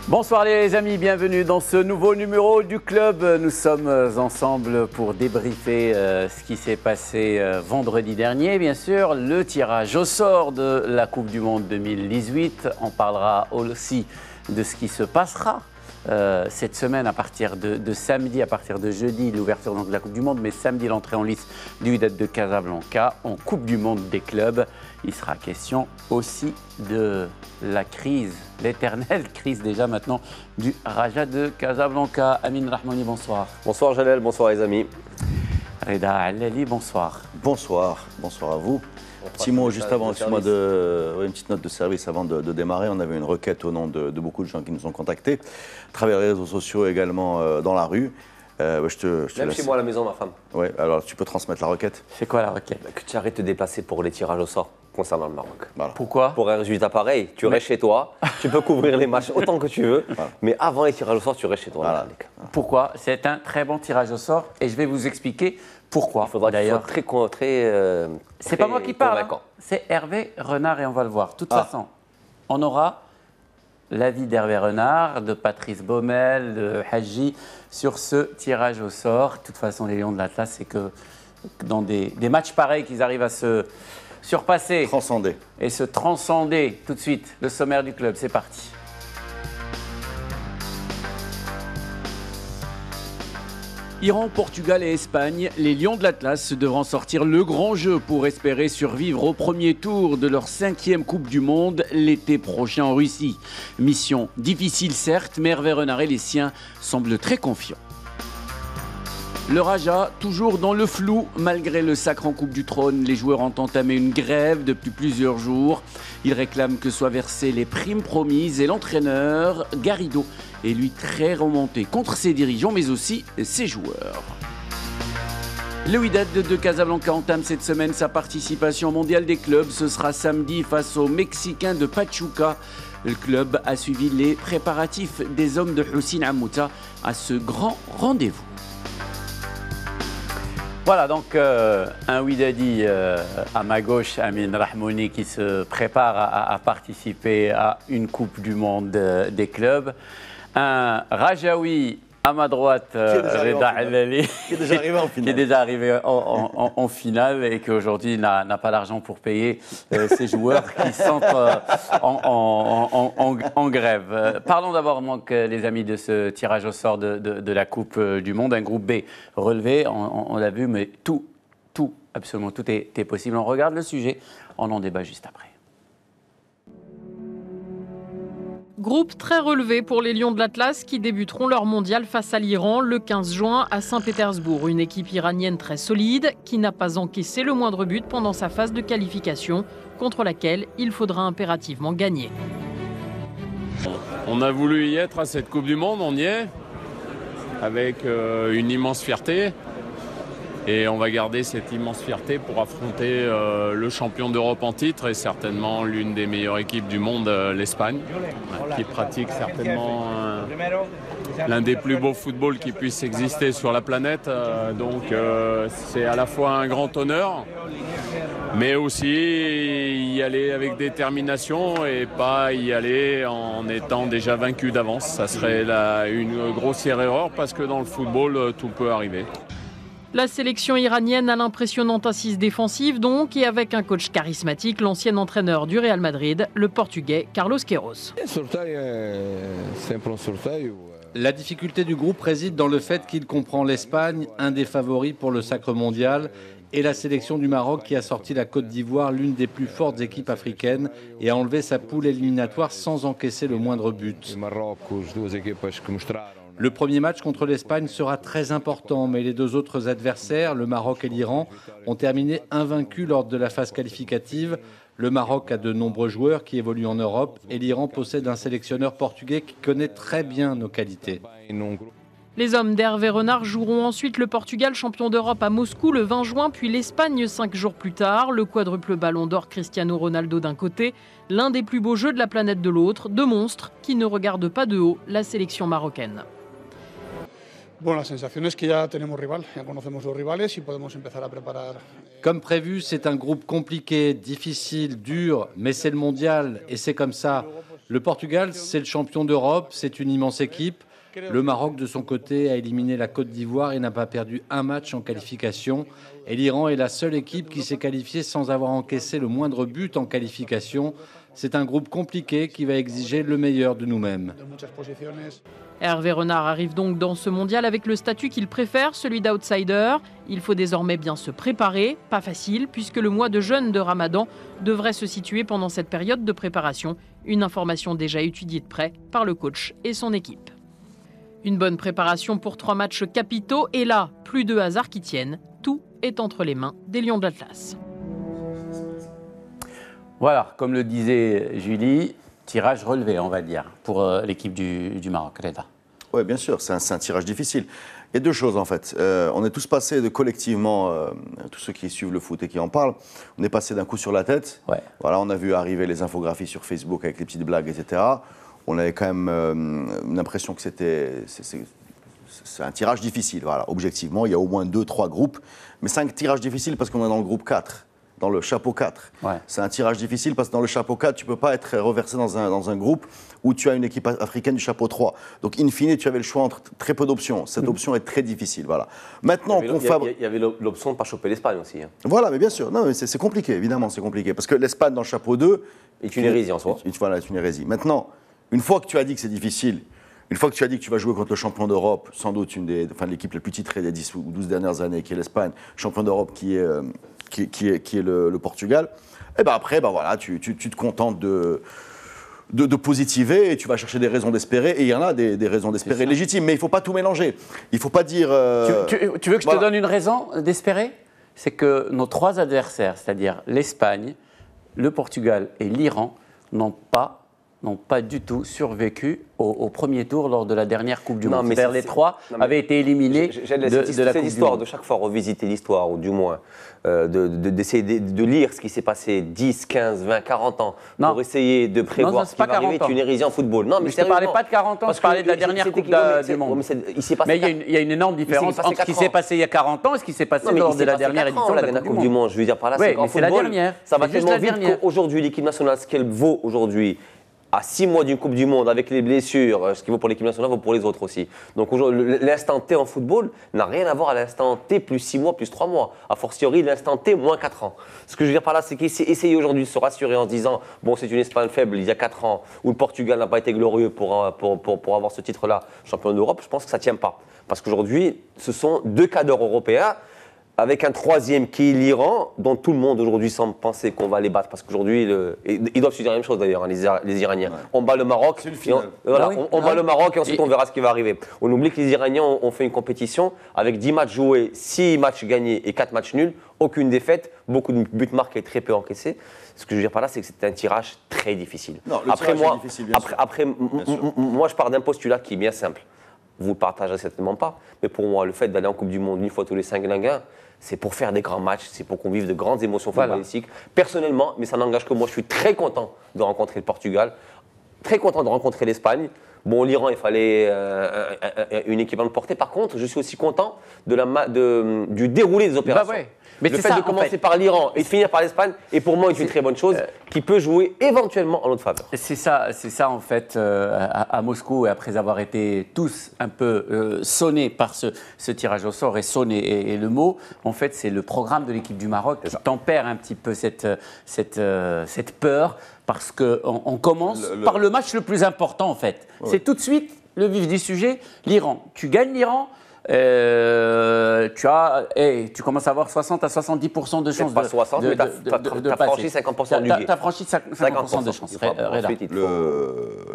Bonsoir les amis, bienvenue dans ce nouveau numéro du club. Nous sommes ensemble pour débriefer ce qui s'est passé vendredi dernier, bien sûr. Le tirage au sort de la Coupe du Monde 2018. On parlera aussi de ce qui se passera cette semaine à partir de samedi, à partir de jeudi, l'ouverture de la Coupe du Monde, mais samedi l'entrée en lice du Wydad de Casablanca en Coupe du Monde des clubs. Il sera question aussi de la crise, l'éternelle crise déjà maintenant du Raja de Casablanca. Amin Rahmani, bonsoir. Bonsoir Jalel, bonsoir les amis. Reda Alali, bonsoir. Bonsoir, bonsoir à vous. Petit mot juste avant, excuse-moi, une petite note de service avant de démarrer. On avait une requête au nom de beaucoup de gens qui nous ont contactés, à travers les réseaux sociaux également dans la rue. Même chez moi à la maison, ma femme. Oui, alors tu peux transmettre la requête. C'est quoi la requête? Que tu arrêtes de te déplacer pour les tirages au sort concernant le Maroc. Voilà. Pourquoi? Pour un résultat pareil, tu restes chez toi, tu peux couvrir les matchs autant que tu veux, mais avant les tirages au sort, tu restes chez toi. Voilà. Pourquoi? C'est un très bon tirage au sort et je vais vous expliquer pourquoi. Il faudra d'ailleurs C'est pas moi qui parle, hein. C'est Hervé Renard et on va le voir. De toute façon, on aura l'avis d'Hervé Renard, de Patrice Baumel, de Hadji sur ce tirage au sort. De toute façon, les Lions de l'Atlas, c'est que dans des matchs pareils qu'ils arrivent à se surpasser. Transcender. Et se transcender. Tout de suite, le sommaire du club, c'est parti. Iran, Portugal et Espagne, les Lions de l'Atlas devront sortir le grand jeu pour espérer survivre au premier tour de leur 5e Coupe du Monde l'été prochain en Russie. Mission difficile certes, mais Hervé Renard et les siens semblent très confiants. Le Raja, toujours dans le flou, malgré le sacre en Coupe du Trône, les joueurs ont entamé une grève depuis plusieurs jours. Ils réclament que soient versées les primes promises et l'entraîneur, Garrido, est lui très remonté contre ses dirigeants mais aussi ses joueurs. Le Wydad de Casablanca entame cette semaine sa participation au mondial des clubs. Ce sera samedi face aux Mexicains de Pachuca. Le club a suivi les préparatifs des hommes de Houssine Ammouta à ce grand rendez-vous. Voilà donc un Wydadi à ma gauche, Amin Rahmani, qui se prépare à participer à une Coupe du Monde des clubs. Un Rajaoui à ma droite, Reda Alali, Qui est déjà arrivé en finale. qui est déjà arrivé en finale et qui aujourd'hui n'a pas l'argent pour payer ses joueurs qui sont en grève. Parlons d'abord, donc, les amis, de ce tirage au sort de la Coupe du Monde. Un groupe B relevé, on l'a vu, mais absolument tout est possible. On regarde le sujet, on en débat juste après. Groupe très relevé pour les Lions de l'Atlas qui débuteront leur mondial face à l'Iran le 15 juin à Saint-Pétersbourg. Une équipe iranienne très solide qui n'a pas encaissé le moindre but pendant sa phase de qualification, contre laquelle il faudra impérativement gagner. On a voulu y être à cette Coupe du Monde, on y est, avec une immense fierté. Et on va garder cette immense fierté pour affronter le champion d'Europe en titre et certainement l'une des meilleures équipes du monde, l'Espagne, qui pratique certainement l'un des plus beaux footballs qui puisse exister sur la planète. Donc c'est à la fois un grand honneur, mais aussi y aller avec détermination et pas y aller en étant déjà vaincu d'avance. Ça serait une grossière erreur parce que dans le football, tout peut arriver. La sélection iranienne a l'impressionnante assise défensive donc, et avec un coach charismatique, l'ancien entraîneur du Real Madrid, le portugais Carlos Queiroz. La difficulté du groupe réside dans le fait qu'il comprend l'Espagne, un des favoris pour le sacre mondial, et la sélection du Maroc qui a sorti la Côte d'Ivoire, l'une des plus fortes équipes africaines, et a enlevé sa poule éliminatoire sans encaisser le moindre but. Le premier match contre l'Espagne sera très important, mais les deux autres adversaires, le Maroc et l'Iran, ont terminé invaincus lors de la phase qualificative. Le Maroc a de nombreux joueurs qui évoluent en Europe et l'Iran possède un sélectionneur portugais qui connaît très bien nos qualités. Les hommes d'Hervé Renard joueront ensuite le Portugal, champion d'Europe à Moscou le 20 juin, puis l'Espagne 5 jours plus tard. Le quadruple ballon d'or Cristiano Ronaldo d'un côté, l'un des plus beaux jeux de la planète de l'autre, deux monstres qui ne regardent pas de haut la sélection marocaine. Bueno, la sensación es que ya tenemos rival, ya conocemos los rivales y podemos empezar a preparar. Comme prévu, c'est un groupe compliqué, difficile, dur, mais c'est le mondial et c'est comme ça. Le Portugal, c'est le champion d'Europe, c'est une immense équipe. Le Maroc, de son côté, a éliminé la Côte d'Ivoire et n'a pas perdu un match en qualification. Et l'Iran est la seule équipe qui s'est qualifiée sans avoir encaissé le moindre but en qualification. C'est un groupe compliqué qui va exiger le meilleur de nous-mêmes. Hervé Renard arrive donc dans ce mondial avec le statut qu'il préfère, celui d'outsider. Il faut désormais bien se préparer, pas facile, puisque le mois de jeûne de Ramadan devrait se situer pendant cette période de préparation. Une information déjà étudiée de près par le coach et son équipe. Une bonne préparation pour 3 matchs capitaux et là, plus de hasard qui tiennent. Tout est entre les mains des Lions de l'Atlas. Voilà, comme le disait Julie, tirage relevé, on va dire, pour l'équipe du Maroc. Reda. Oui, bien sûr, c'est un tirage difficile. Il y a 2 choses en fait. On est tous passés collectivement, tous ceux qui suivent le foot et qui en parlent, on est passé d'un coup sur la tête. Ouais. Voilà, on a vu arriver les infographies sur Facebook avec les petites blagues, etc. On avait quand même l'impression que c'est un tirage difficile. Voilà, objectivement, il y a au moins 2-3 groupes. Mais c'est un tirage difficile parce qu'on est dans le groupe 4, dans le chapeau 4. Ouais. C'est un tirage difficile parce que dans le chapeau 4, tu ne peux pas être reversé dans un groupe où tu as une équipe africaine du chapeau 3. Donc, in fine, tu avais le choix entre très peu d'options. Cette option est très difficile. Voilà. Maintenant, il y avait l'option de ne pas choper l'Espagne aussi. Hein. Voilà, mais bien sûr. Non, mais c'est compliqué, évidemment, c'est compliqué. Parce que l'Espagne, dans le chapeau 2... est une hérésie en soi. Voilà, est une hérésie. Maintenant, une fois que tu as dit que c'est difficile, une fois que tu as dit que tu vas jouer contre le champion d'Europe, sans doute l'équipe la plus titrée des 10 ou 12 dernières années, qui est l'Espagne, champion d'Europe qui est le Portugal, et ben après, voilà, tu te contentes de positiver et tu vas chercher des raisons d'espérer. Et il y en a des raisons d'espérer légitimes, mais il ne faut pas tout mélanger. Il ne faut pas dire... Tu veux que je te donne une raison d'espérer ? C'est que nos 3 adversaires, c'est-à-dire l'Espagne, le Portugal et l'Iran, n'ont pas du tout survécu au premier tour lors de la dernière Coupe du Monde. C'est-à-dire les 3 avaient été éliminés de la Coupe du Monde. C'est l'histoire de chaque fois revisiter l'histoire, ou du moins d'essayer de lire ce qui s'est passé 10, 15, 20, 40 ans pour essayer de prévoir ce qui va arriver. C'est une hérésie en football. Non, mais je ne parlais pas de 40 ans, je parlais de la dernière Coupe du Monde. Mais il y a une énorme différence entre ce qui s'est passé il y a 40 ans et ce qui s'est passé lors de la dernière édition de la Coupe du Monde. Je veux dire par là, c'est qu'en football, ça va tellement vite qu'aujourd'hui, l'équipe nationale, ce qu'elle vaut aujourd'hui, à 6 mois d'une Coupe du Monde, avec les blessures, ce qui vaut pour l'équipe nationale vaut pour les autres aussi. Donc l'instant T en football n'a rien à voir à l'instant T plus 6 mois, plus 3 mois. A fortiori, l'instant T moins 4 ans. Ce que je veux dire par là, c'est qu'essayer aujourd'hui de se rassurer en se disant bon, c'est une Espagne faible il y a 4 ans, où le Portugal n'a pas été glorieux pour avoir ce titre-là, champion d'Europe, je pense que ça ne tient pas. Parce qu'aujourd'hui, ce sont 2 cadres européens, avec un 3e qui est l'Iran, dont tout le monde aujourd'hui semble penser qu'on va les battre. Parce qu'aujourd'hui, ils doivent se dire la même chose d'ailleurs, les Iraniens. Ouais. On bat le Maroc, on bat le Maroc et ensuite on verra ce qui va arriver. On oublie que les Iraniens ont fait une compétition avec 10 matchs joués, 6 matchs gagnés et 4 matchs nuls, aucune défaite, beaucoup de buts marqués et très peu encaissés. Ce que je veux dire par là, c'est que c'est un tirage très difficile. Non, après, moi, difficile, moi, je pars d'un postulat qui est bien simple. Vous ne le partagerez certainement pas, mais pour moi, le fait d'aller en Coupe du Monde une fois tous les 5 linguins, c'est pour faire des grands matchs, c'est pour qu'on vive de grandes émotions footballistiques. Personnellement, mais ça n'engage que moi, je suis très content de rencontrer le Portugal, très content de rencontrer l'Espagne. Bon, l'Iran, il fallait une équipe à me porter. Par contre, je suis aussi content du déroulé des opérations. Mais le fait de commencer par l'Iran et de finir par l'Espagne est pour moi une très bonne chose qui peut jouer éventuellement en notre faveur. C'est ça en fait à Moscou, et après avoir été tous un peu sonnés par ce tirage au sort, et sonnés et le mot, en fait c'est le programme de l'équipe du Maroc qui tempère un petit peu cette peur, parce qu'on commence par le match le plus important en fait. Ouais. C'est tout de suite le vif du sujet, l'Iran. Tu gagnes l'Iran, tu commences à avoir 60 à 70% de chances pas 60, mais t'as franchi 50% du guet. T'as franchi 50% de chances.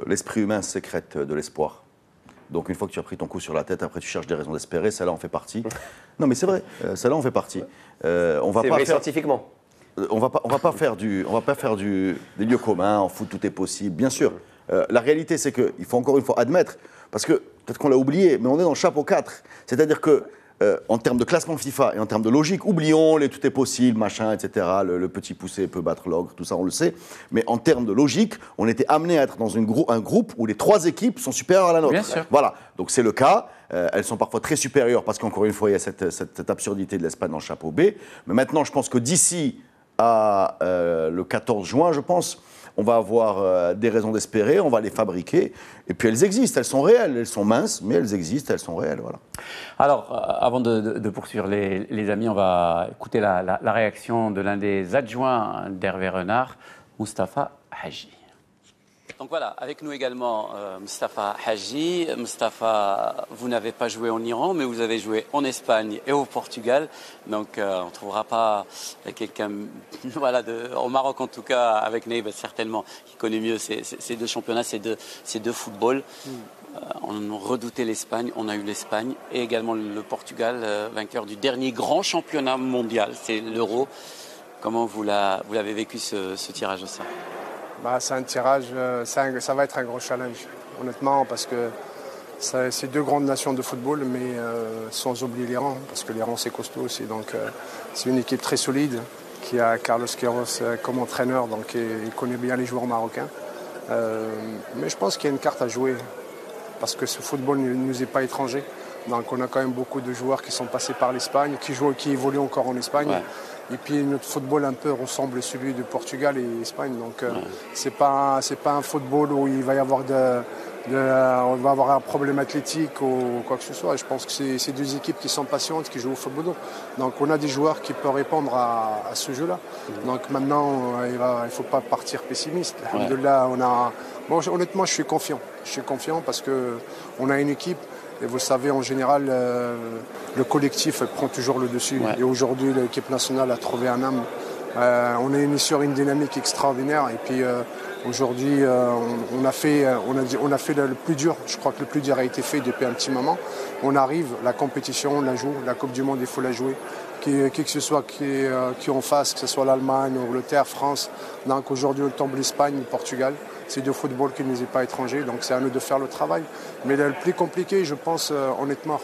L'esprit humain sécrète de l'espoir. Donc une fois que tu as pris ton coup sur la tête, après tu cherches des raisons d'espérer, celle-là en fait partie. Non mais c'est vrai, celle-là en fait partie. On va c'est pas vrai scientifiquement. On va pas faire des lieux communs, en foot tout est possible, bien sûr. La réalité c'est qu'il faut encore une fois admettre, parce que peut-être qu'on l'a oublié, mais on est dans le chapeau 4. C'est-à-dire que, en termes de classement FIFA et en termes de logique, oublions les tout est possible, machin, etc. Le petit poussé peut battre l'ogre, tout ça, on le sait. Mais en termes de logique, on était amené à être dans un groupe où les 3 équipes sont supérieures à la nôtre. Bien sûr. Voilà, donc c'est le cas. Elles sont parfois très supérieures parce qu'encore une fois, il y a cette absurdité de l'Espagne dans le chapeau B. Mais maintenant, je pense que d'ici à le 14 juin, je pense, on va avoir des raisons d'espérer, on va les fabriquer. Et puis elles existent, elles sont réelles, elles sont minces, mais elles existent, elles sont réelles. Voilà. Alors, avant de poursuivre, les amis, on va écouter la réaction de l'un des adjoints d'Hervé Renard, Moustapha Hadji. Donc voilà, avec nous également Moustapha Hadji. Moustapha, vous n'avez pas joué en Iran, mais vous avez joué en Espagne et au Portugal. Donc on ne trouvera pas quelqu'un, voilà, au Maroc en tout cas, avec Ney, certainement, qui connaît mieux ces deux championnats, ces deux footballs. On redoutait l'Espagne, on a eu l'Espagne et également le Portugal, vainqueur du dernier grand championnat mondial, c'est l'Euro. Comment vous l'avez vécu ce tirage au sort? C'est un tirage, ça va être un gros challenge, honnêtement, parce que c'est deux grandes nations de football, mais sans oublier l'Iran, parce que l'Iran c'est costaud aussi. Donc c'est une équipe très solide qui a Carlos Queiroz comme entraîneur, donc il connaît bien les joueurs marocains. Mais je pense qu'il y a une carte à jouer, parce que ce football ne nous est pas étranger. Donc on a quand même beaucoup de joueurs qui sont passés par l'Espagne, qui évoluent encore en Espagne. Ouais. Et puis notre football un peu ressemble à celui de Portugal et l'Espagne. Donc c'est pas un football où il va y avoir on va avoir un problème athlétique ou quoi que ce soit. Je pense que c'est deux équipes qui sont patientes, qui jouent au football. Donc on a des joueurs qui peuvent répondre à ce jeu-là. Donc maintenant, il ne faut pas partir pessimiste. Ouais. Là, honnêtement, je suis confiant. Je suis confiant parce qu'on a une équipe. Et vous savez, en général, le collectif prend toujours le dessus. Ouais. Et aujourd'hui, l'équipe nationale a trouvé un âme. On est sur une dynamique extraordinaire. Et puis aujourd'hui, on a fait le plus dur. Je crois que le plus dur a été fait depuis un petit moment. On arrive, la compétition, on la joue. La Coupe du Monde, il faut la jouer. Qui que ce soit qui en fasse, que ce soit l'Allemagne, l'Angleterre, France. Donc aujourd'hui, on tombe l'Espagne, le Portugal. C'est du football qui ne nous est pas étranger, donc c'est à nous de faire le travail. Mais le plus compliqué, je pense, honnêtement,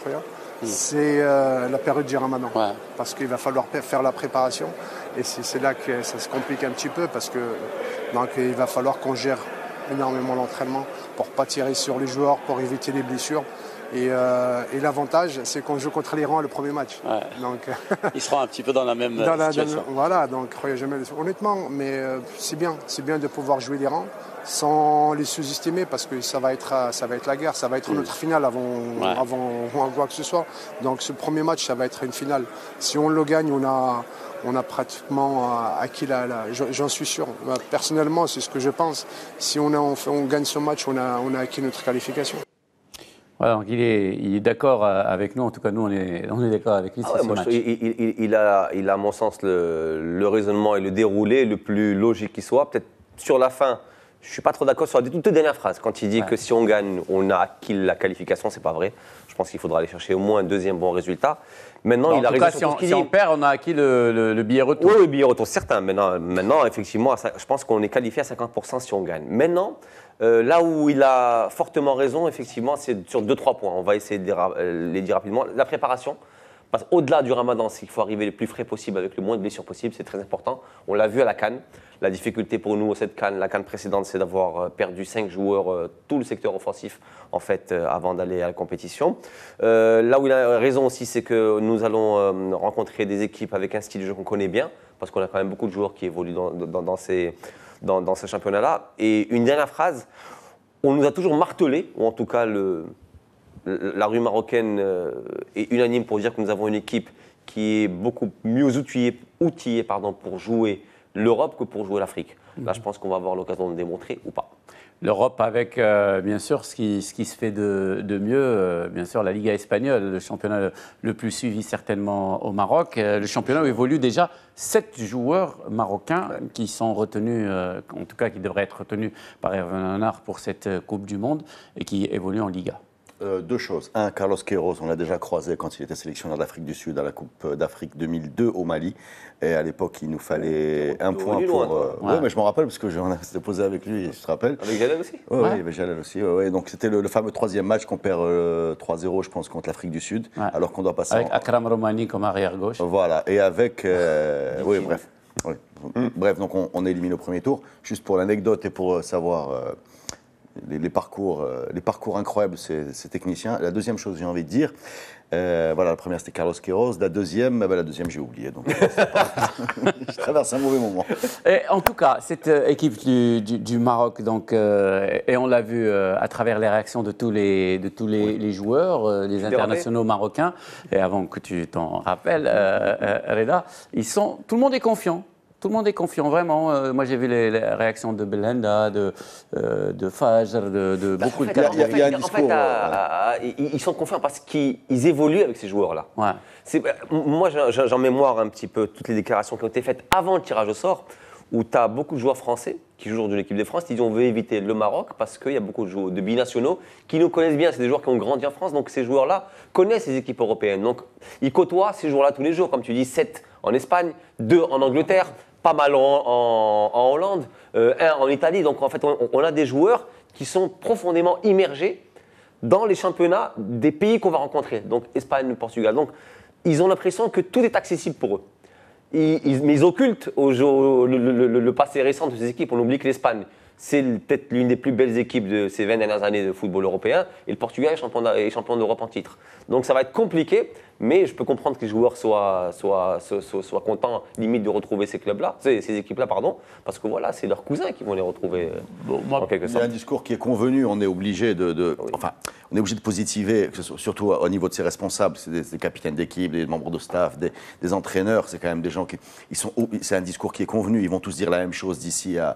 c'est la période du Ramadan. Ouais. Parce qu'il va falloir faire la préparation. Et c'est là que ça se complique un petit peu, parce que donc, il va falloir qu'on gère énormément l'entraînement pour ne pas tirer sur les joueurs, pour éviter les blessures. Et l'avantage, c'est qu'on joue contre l'Iran le premier match. Ouais. Donc, ils seront un petit peu dans la même situation. Voilà, donc jamais, honnêtement, mais c'est bien de pouvoir jouer l'Iran sans les sous-estimer, parce que ça va être la guerre, ça va être notre finale avant quoi que ce soit. Donc ce premier match, ça va être une finale. Si on le gagne, on a pratiquement acquis j'en suis sûr. Personnellement, c'est ce que je pense. Si on gagne ce match, on a acquis notre qualification. Voilà, donc il est d'accord avec nous, en tout cas nous on est d'accord avec lui. Il a à mon sens le raisonnement et le déroulé le plus logique qui soit. Peut-être sur la fin, je ne suis pas trop d'accord sur la toute dernière phrase. Quand il dit que si on gagne, on a acquis la qualification, c'est pas vrai. Je pense qu'il faudra aller chercher au moins un deuxième bon résultat. Maintenant, il a raison sur tout ce qu'il dit. Si on perd, on a acquis le billet retour. Oui, le billet retour, certain. Maintenant, effectivement, je pense qu'on est qualifié à 50% si on gagne. Maintenant, là où il a fortement raison, effectivement, c'est sur 2-3 points. On va essayer de les dire rapidement. La préparation. Parce qu'au-delà du Ramadan, c'est qu'il faut arriver le plus frais possible avec le moins de blessures possible. C'est très important. On l'a vu à la CAN. La difficulté pour nous, cette CAN, la CAN précédente, c'est d'avoir perdu 5 joueurs, tout le secteur offensif, en fait, avant d'aller à la compétition. Là où il a raison aussi, c'est que nous allons rencontrer des équipes avec un style de jeu qu'on connaît bien, parce qu'on a quand même beaucoup de joueurs qui évoluent dans ces championnats-là. Et une dernière phrase, on nous a toujours martelé, ou en tout cas la rue marocaine est unanime pour dire que nous avons une équipe qui est beaucoup mieux outillée pour jouer l'Europe que pour jouer l'Afrique. Là, je pense qu'on va avoir l'occasion de démontrer ou pas. L'Europe avec, bien sûr, ce qui se fait de mieux, bien sûr, la Liga espagnole, le championnat le plus suivi certainement au Maroc. Le championnat où évoluent déjà 7 joueurs marocains qui sont retenus, en tout cas qui devraient être retenus par Hervé Renard pour cette Coupe du Monde et qui évoluent en Liga. Deux choses. Un, Carlos Queiroz, on l'a déjà croisé quand il était sélectionneur d'Afrique du Sud à la Coupe d'Afrique 2002 au Mali. Et à l'époque, il nous fallait un point pour... Oui, mais je m'en rappelle parce que s'était posé avec lui, je te rappelle. Avec Jalal aussi. Oui, avec Jalal aussi. Ouais. Donc c'était le fameux troisième match qu'on perd 3-0, je pense, contre l'Afrique du Sud, alors qu'on doit passer... Avec Akram Romani comme arrière-gauche. Voilà, et avec... oui, bref. Oui. Bref, donc on est éliminé au premier tour. Juste pour l'anecdote et pour savoir... les parcours incroyables, ces techniciens. La deuxième chose, j'ai envie de dire, voilà, la première c'était Carlos Queiroz, la deuxième j'ai oublié. Donc, je traverse un mauvais moment. Et en tout cas, cette équipe du Maroc, donc, et on l'a vu à travers les réactions de tous les joueurs, les internationaux marocains, et avant que tu t'en rappelles, Reda, tout le monde est confiant. Tout le monde est confiant, vraiment. Moi, j'ai vu les réactions de Belhanda, de Fajr, de beaucoup de cadres. Il y a un discours. Ils sont confiants parce qu'ils évoluent avec ces joueurs-là. Ouais. Moi, j'en mémoire un petit peu toutes les déclarations qui ont été faites avant le tirage au sort, où tu as beaucoup de joueurs français qui jouent de l'équipe de France, qui disent on veut éviter le Maroc parce qu'il y a beaucoup de joueurs de binationaux qui nous connaissent bien. C'est des joueurs qui ont grandi en France, donc ces joueurs-là connaissent les équipes européennes. Donc, ils côtoient ces joueurs-là tous les jours. Comme tu dis, 7 en Espagne, 2 en Angleterre, pas mal en Hollande, 1 en Italie. Donc en fait, on a des joueurs qui sont profondément immergés dans les championnats des pays qu'on va rencontrer. Donc Espagne, Portugal. Donc ils ont l'impression que tout est accessible pour eux. Mais ils occultent le passé récent de ces équipes. On oublie que l'Espagne, c'est peut-être l'une des plus belles équipes de ces 20 dernières années de football européen. Et le Portugal est champion d'Europe en titre. Donc ça va être compliqué, mais je peux comprendre que les joueurs soient contents, limite, de retrouver ces clubs-là, ces équipes-là, pardon, parce que voilà, c'est leurs cousins qui vont les retrouver en quelque sorte. Il y a un discours qui est convenu, on est obligé on est obligé de positiver, surtout au niveau de ses responsables, c'est des capitaines d'équipe, des membres de staff, des entraîneurs, c'est quand même des gens c'est un discours qui est convenu, ils vont tous dire la même chose d'ici à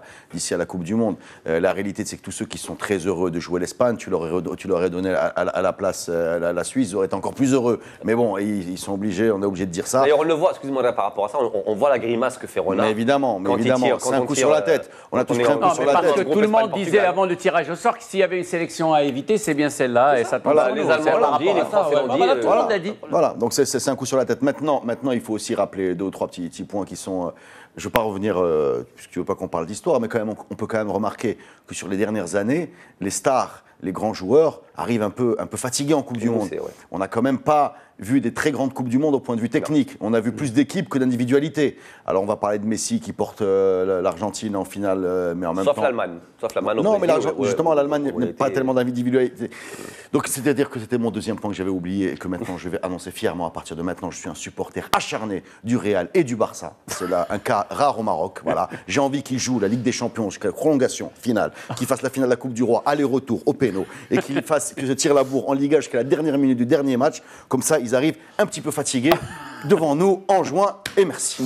la Coupe du Monde. La réalité, c'est que tous ceux qui sont très heureux de jouer l'Espagne, tu leur aurais donné à la place la Suisse, été encore plus heureux. Mais bon, ils sont obligés, on est obligé de dire ça. D'ailleurs, on le voit, excuse-moi par rapport à ça, on voit la grimace que fait Renard. Mais évidemment, c'est un coup sur la tête. On a tous pris un coup sur la tête. Parce que tout le monde disait avant le tirage au sort que s'il y avait une sélection à éviter, c'est bien celle-là. Et ça tombe les Allemands l'ont dit, les Français l'ont dit. Tout le monde l'a dit. Voilà, donc c'est un coup sur la tête. Maintenant, il faut aussi rappeler 2 ou 3 petits points qui sont... Je ne veux pas revenir, puisque tu ne veux pas qu'on parle d'histoire, mais quand même, on peut quand même remarquer que sur les dernières années, les stars, les grands joueurs arrivent un peu fatigués en Coupe du Monde. On n'a quand même pas vu des très grandes Coupes du Monde au point de vue technique. On a vu plus d'équipes que d'individualités. Alors on va parler de Messi qui porte l'Argentine en finale, mais en même temps... Sauf l'Allemagne. Non, mais justement, l'Allemagne n'a pas tellement d'individualité. Donc c'est-à-dire que c'était mon deuxième point que j'avais oublié et que maintenant je vais annoncer fièrement. À partir de maintenant, je suis un supporter acharné du Real et du Barça. C'est là un cas rare au Maroc. Voilà. J'ai envie qu'ils jouent la Ligue des Champions jusqu'à la prolongation finale, qu'ils fassent la finale de la Coupe du Roi, aller-retour au péno, et que je tire la bourre en Liga jusqu'à la dernière minute du dernier match. Comme ça, ils arrivent un petit peu fatigués devant nous en juin, et merci.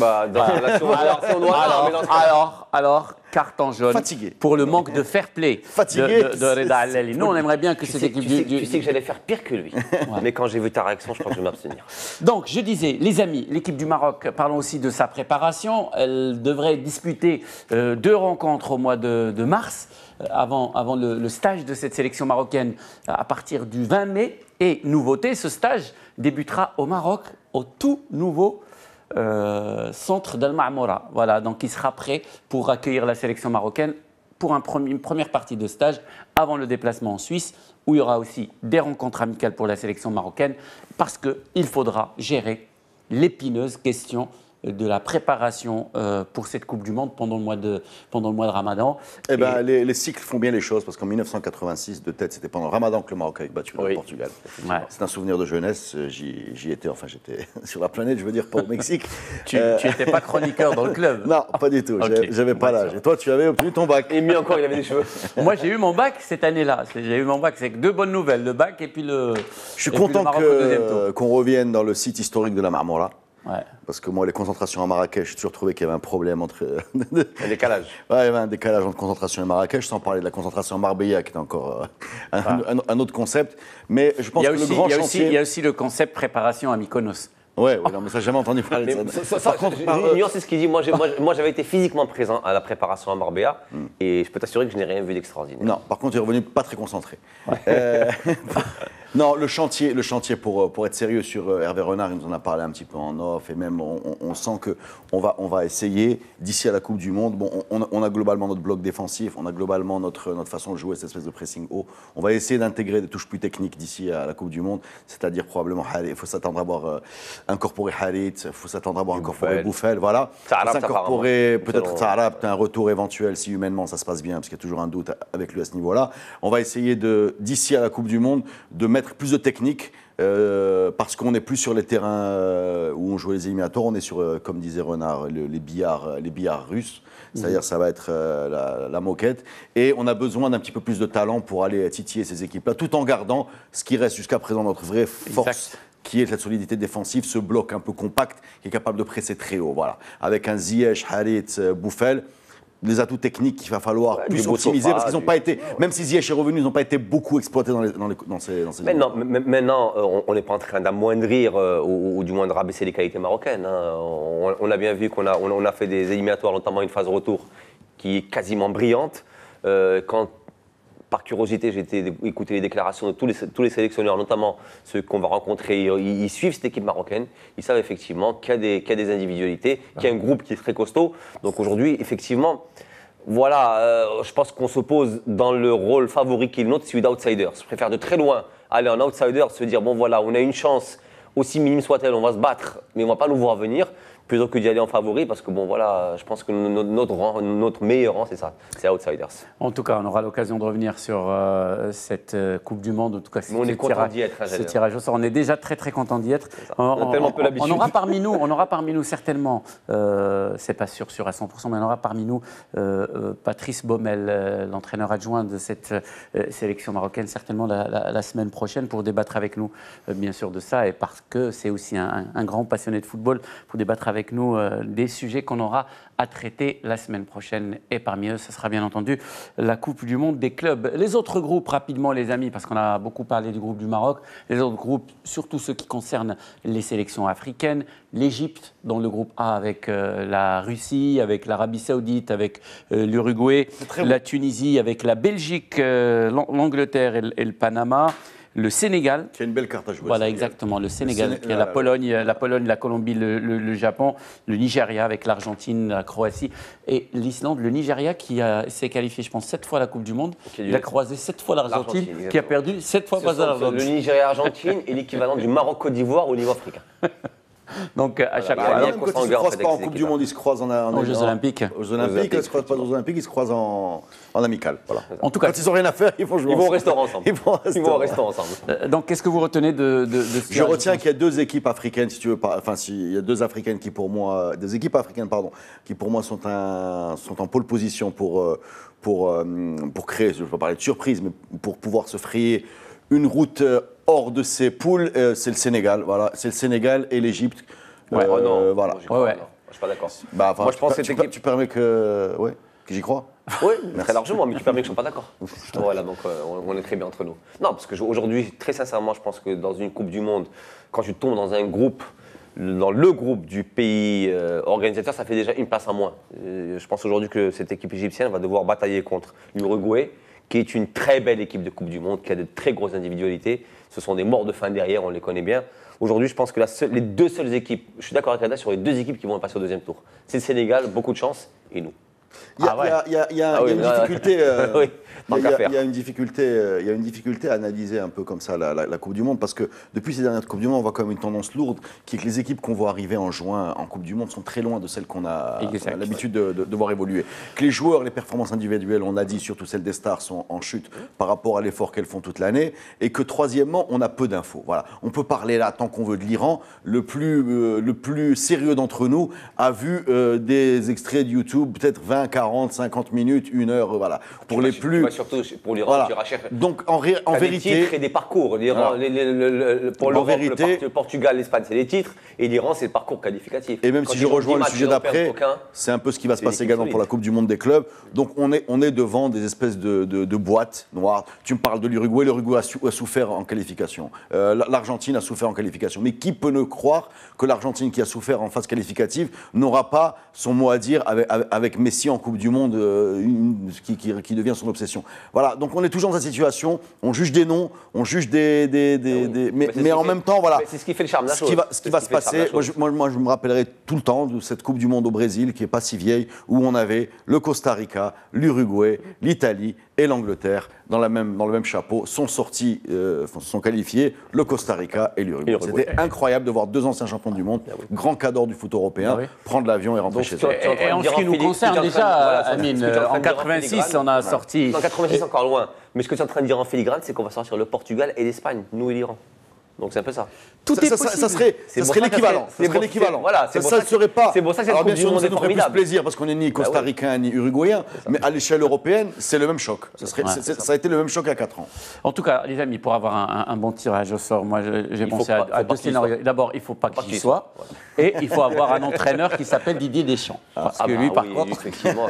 Alors, carton jaune. Fatigué. Pour le manque de fair play de Reda Hallali. Nous, on aimerait bien que cette équipe Tu sais que j'allais faire pire que lui. Mais quand j'ai vu ta réaction, je crois que je vais m'abstenir. Donc, je disais, les amis, l'équipe du Maroc, parlons aussi de sa préparation. Elle devrait disputer 2 rencontres au mois de mars, avant le stage de cette sélection marocaine à partir du 20 mai. Et nouveauté, ce stage débutera au Maroc, au tout nouveau centre d'Al Ma'moura. Voilà, donc il sera prêt pour accueillir la sélection marocaine pour une première partie de stage avant le déplacement en Suisse, où il y aura aussi des rencontres amicales pour la sélection marocaine, parce qu'il faudra gérer l'épineuse question de la préparation pour cette Coupe du Monde pendant le mois de Ramadan. Eh bien, les cycles font bien les choses, parce qu'en 1986, de tête, c'était pendant le Ramadan que le Maroc avait battu le Portugal. Ouais. C'est un souvenir de jeunesse, j'y étais, enfin j'étais sur la planète, je veux dire, pas au Mexique. Tu n'étais pas chroniqueur dans le club? Non, pas du tout, j'avais pas l'âge. Et toi, tu avais obtenu ton bac. Et mieux encore, il avait des cheveux. Moi, j'ai eu mon bac cette année-là. J'ai eu mon bac, c'est 2 bonnes nouvelles, le bac et puis le Je suis content qu'on revienne dans le site historique de la Marmora. Ouais. Parce que moi, les concentrations à Marrakech, j'ai toujours trouvé qu'il y avait un problème entre... un décalage. Ouais, il y avait un décalage entre concentration et Marrakech, sans parler de la concentration à Marbella, qui est encore un autre concept. Mais je pense que le grand chantier... Il y a aussi le concept préparation à Mykonos. Ouais, non, mais ça, j'ai jamais entendu parler de ça. Par contre, Nuance, c'est ce qu'il dit. Moi, j'avais été physiquement présent à la préparation à Marbella et je peux t'assurer que je n'ai rien vu d'extraordinaire. Non, par contre, il est revenu pas très concentré. Non, le chantier pour être sérieux sur Hervé Renard, il nous en a parlé un petit peu en off, et même on sent qu'on va essayer, d'ici à la Coupe du Monde, bon, on a globalement notre bloc défensif, on a globalement notre façon de jouer, cette espèce de pressing haut. On va essayer d'intégrer des touches plus techniques d'ici à la Coupe du Monde, c'est-à-dire probablement, il faut s'attendre à voir incorporer Harit, il faut s'attendre à voir incorporer Bouffel, voilà. S'incorporer peut-être Tarab, un retour éventuel si humainement ça se passe bien, parce qu'il y a toujours un doute avec lui à ce niveau-là. On va essayer d'ici à la Coupe du Monde, de mettre plus de technique, parce qu'on n'est plus sur les terrains où on joue les éliminatoires, on est sur, comme disait Renard, les billards russes, c'est-à-dire ça va être la moquette, et on a besoin d'un petit peu plus de talent pour aller titiller ces équipes-là, tout en gardant ce qui reste jusqu'à présent notre vraie force, qui est cette solidité défensive, ce bloc un peu compact, qui est capable de presser très haut, voilà. Avec un Ziyech, Harit, Bouffel, les atouts techniques qu'il va falloir plus optimiser, parce qu'ils n'ont pas été, même si Ziyech est revenu, ils n'ont pas été beaucoup exploités dans ces Maintenant, on n'est pas en train d'amoindrir ou du moins de rabaisser les qualités marocaines. Hein. On a bien vu qu'on a fait des éliminatoires, notamment une phase retour qui est quasiment brillante. Quand, par curiosité, j'ai été écouter les déclarations de tous les sélectionneurs, notamment ceux qu'on va rencontrer, ils suivent cette équipe marocaine, ils savent effectivement qu'il y a des individualités, qu'il y a un groupe qui est très costaud. Donc aujourd'hui, effectivement, voilà, je pense qu'on se pose dans le rôle favori qui est le nôtre, celui d'outsider. Je préfère de très loin aller en outsider, se dire, bon voilà, on a une chance, aussi minime soit-elle, on va se battre, mais on ne va pas nous voir venir, plutôt que d'y aller en favori, parce que bon voilà, je pense que notre meilleur rang, c'est ça, c'est Outsiders. En tout cas, on aura l'occasion de revenir sur cette Coupe du Monde, en tout cas on est content d'y être. Ce tirage au sort, on est déjà très très content d'y être. On aura parmi nous certainement, c'est pas sûr à 100%, mais on aura parmi nous Patrice Baumel, l'entraîneur adjoint de cette sélection marocaine, certainement la semaine prochaine, pour débattre avec nous, bien sûr, de ça, et parce que c'est aussi un grand passionné de football, pour débattre avec nous des sujets qu'on aura à traiter la semaine prochaine. Et parmi eux, ce sera bien entendu la Coupe du Monde des clubs. Les autres groupes, rapidement les amis, parce qu'on a beaucoup parlé du groupe du Maroc, les autres groupes, surtout ceux qui concernent les sélections africaines, l'Égypte dans le groupe A avec la Russie, avec l'Arabie Saoudite, avec l'Uruguay, la Tunisie avec la Belgique, l'Angleterre et le Panama. Le Sénégal. Qui a une belle carte à jouer. Voilà, exactement. Le Sénégal, qui a la Pologne, la Colombie, le Japon, le Nigeria avec l'Argentine, la Croatie et l'Islande. Le Nigeria qui s'est qualifié, je pense, 7 fois à la Coupe du Monde. Il a croisé 7 fois l'Argentine, qui a perdu 7 fois face à l'Argentine. Le Nigeria-Argentine est l'équivalent du Maroc-Côte d'Ivoire au niveau africain. Donc à chaque fois, quand ils ne se croisent pas en Coupe du Monde, ils se croisent aux Jeux Olympiques. Aux Olympiques, ils ne se croisent pas aux Olympiques, ils se croisent en amical. Voilà. En tout cas, quand ils n'ont rien à faire, ils vont jouer ensemble. Ils vont au restaurant ensemble. Ils vont au restaurant ensemble. Donc qu'est-ce que vous retenez de ce Je retiens qu'il y a deux équipes africaines, si tu veux, enfin, il y a deux africaines qui pour moi, des équipes africaines, pardon, qui pour moi sont en pole position pour créer, je ne vais pas parler de surprise, mais pour pouvoir se frayer une route hors de ces poules, c'est le Sénégal. Voilà, c'est le Sénégal et l'Égypte. Ouais, non. Voilà. Je suis pas d'accord. Moi, je pense que tu permets que j'y crois. Oui, très largement, mais tu permets que je ne sois pas d'accord. Voilà, donc on est très bien entre nous. Non, parce qu'aujourd'hui, très sincèrement, je pense que dans une Coupe du Monde, quand tu tombes dans un groupe, dans le groupe du pays organisateur, ça fait déjà une place en moins. Je pense aujourd'hui que cette équipe égyptienne va devoir batailler contre l'Uruguay, qui est une très belle équipe de Coupe du Monde, qui a de très grosses individualités. Ce sont des morts de faim derrière, on les connaît bien. Aujourd'hui, je pense que les deux seules équipes, je suis d'accord avec Reda sur les deux équipes qui vont passer au deuxième tour. C'est le Sénégal, beaucoup de chance, et nous. Il y a une difficulté. Il y a une difficulté à analyser un peu comme ça la Coupe du Monde, parce que depuis ces dernières Coupes du Monde, on voit quand même une tendance lourde, qui est que les équipes qu'on voit arriver en juin en Coupe du Monde sont très loin de celles qu'on a l'habitude de voir évoluer. Que les joueurs, les performances individuelles, on a dit, surtout celles des stars, sont en chute par rapport à l'effort qu'elles font toute l'année, et que troisièmement, on a peu d'infos. Voilà. On peut parler là tant qu'on veut de l'Iran. Le plus sérieux d'entre nous a vu des extraits de YouTube, peut-être 20, 40, 50 minutes, 1 heure, voilà. Pour les plus... Surtout pour l'Iran, voilà. Donc en vérité... Des titres et des parcours. L'Iran, pour l'Europe, le Portugal, l'Espagne, c'est les titres, et l'Iran, c'est le parcours qualificatif. Et même si je rejoins le sujet d'après, c'est un peu ce qui va se passer également pour la Coupe du Monde des clubs. Donc on est devant des espèces de boîtes noires. Tu me parles de l'Uruguay. L'Uruguay a souffert en qualification. L'Argentine a souffert en qualification. Mais qui peut ne croire que l'Argentine, qui a souffert en phase qualificative, n'aura pas son mot à dire avec Messi en Coupe du Monde, qui devient son obsession. Voilà, donc on est toujours dans cette situation, on juge des noms, on juge mais en même temps, voilà. C'est ce qui fait le charme de la chose. Ce qui va se passer, moi je me rappellerai tout le temps de cette Coupe du Monde au Brésil, qui n'est pas si vieille, où on avait le Costa Rica, l'Uruguay, l'Italie et l'Angleterre dans le même chapeau, sont qualifiés le Costa Rica et l'Uruguay. C'était incroyable de voir 2 anciens champions du monde, grand cadre du foot européen, prendre l'avion et rentrer chez eux. Et en ce qui nous concerne déjà, Amine, en 86, on a sorti... En 86, encore loin. Mais ce que tu es en train de dire en filigrane, c'est qu'on va sortir le Portugal et l'Espagne, nous et l'Iran. Donc c'est un peu ça. Tout est possible. Ça serait l'équivalent. Voilà, ça ne serait pas. C'est pour ça que cette Alors bien Coupe du sûr, Monde ça est nous ferait plus formidable. plaisir parce qu'on n'est ni costaricain ni uruguayen, mais à l'échelle européenne, c'est le même choc. Ça a été le même choc à 4 ans. En tout cas, les amis, pour avoir un bon tirage au sort, moi j'ai pensé à 2 scénarios. D'abord, il ne faut pas qu'il y soit, et il faut avoir un entraîneur qui s'appelle Didier Deschamps. Parce que lui, par contre. Effectivement,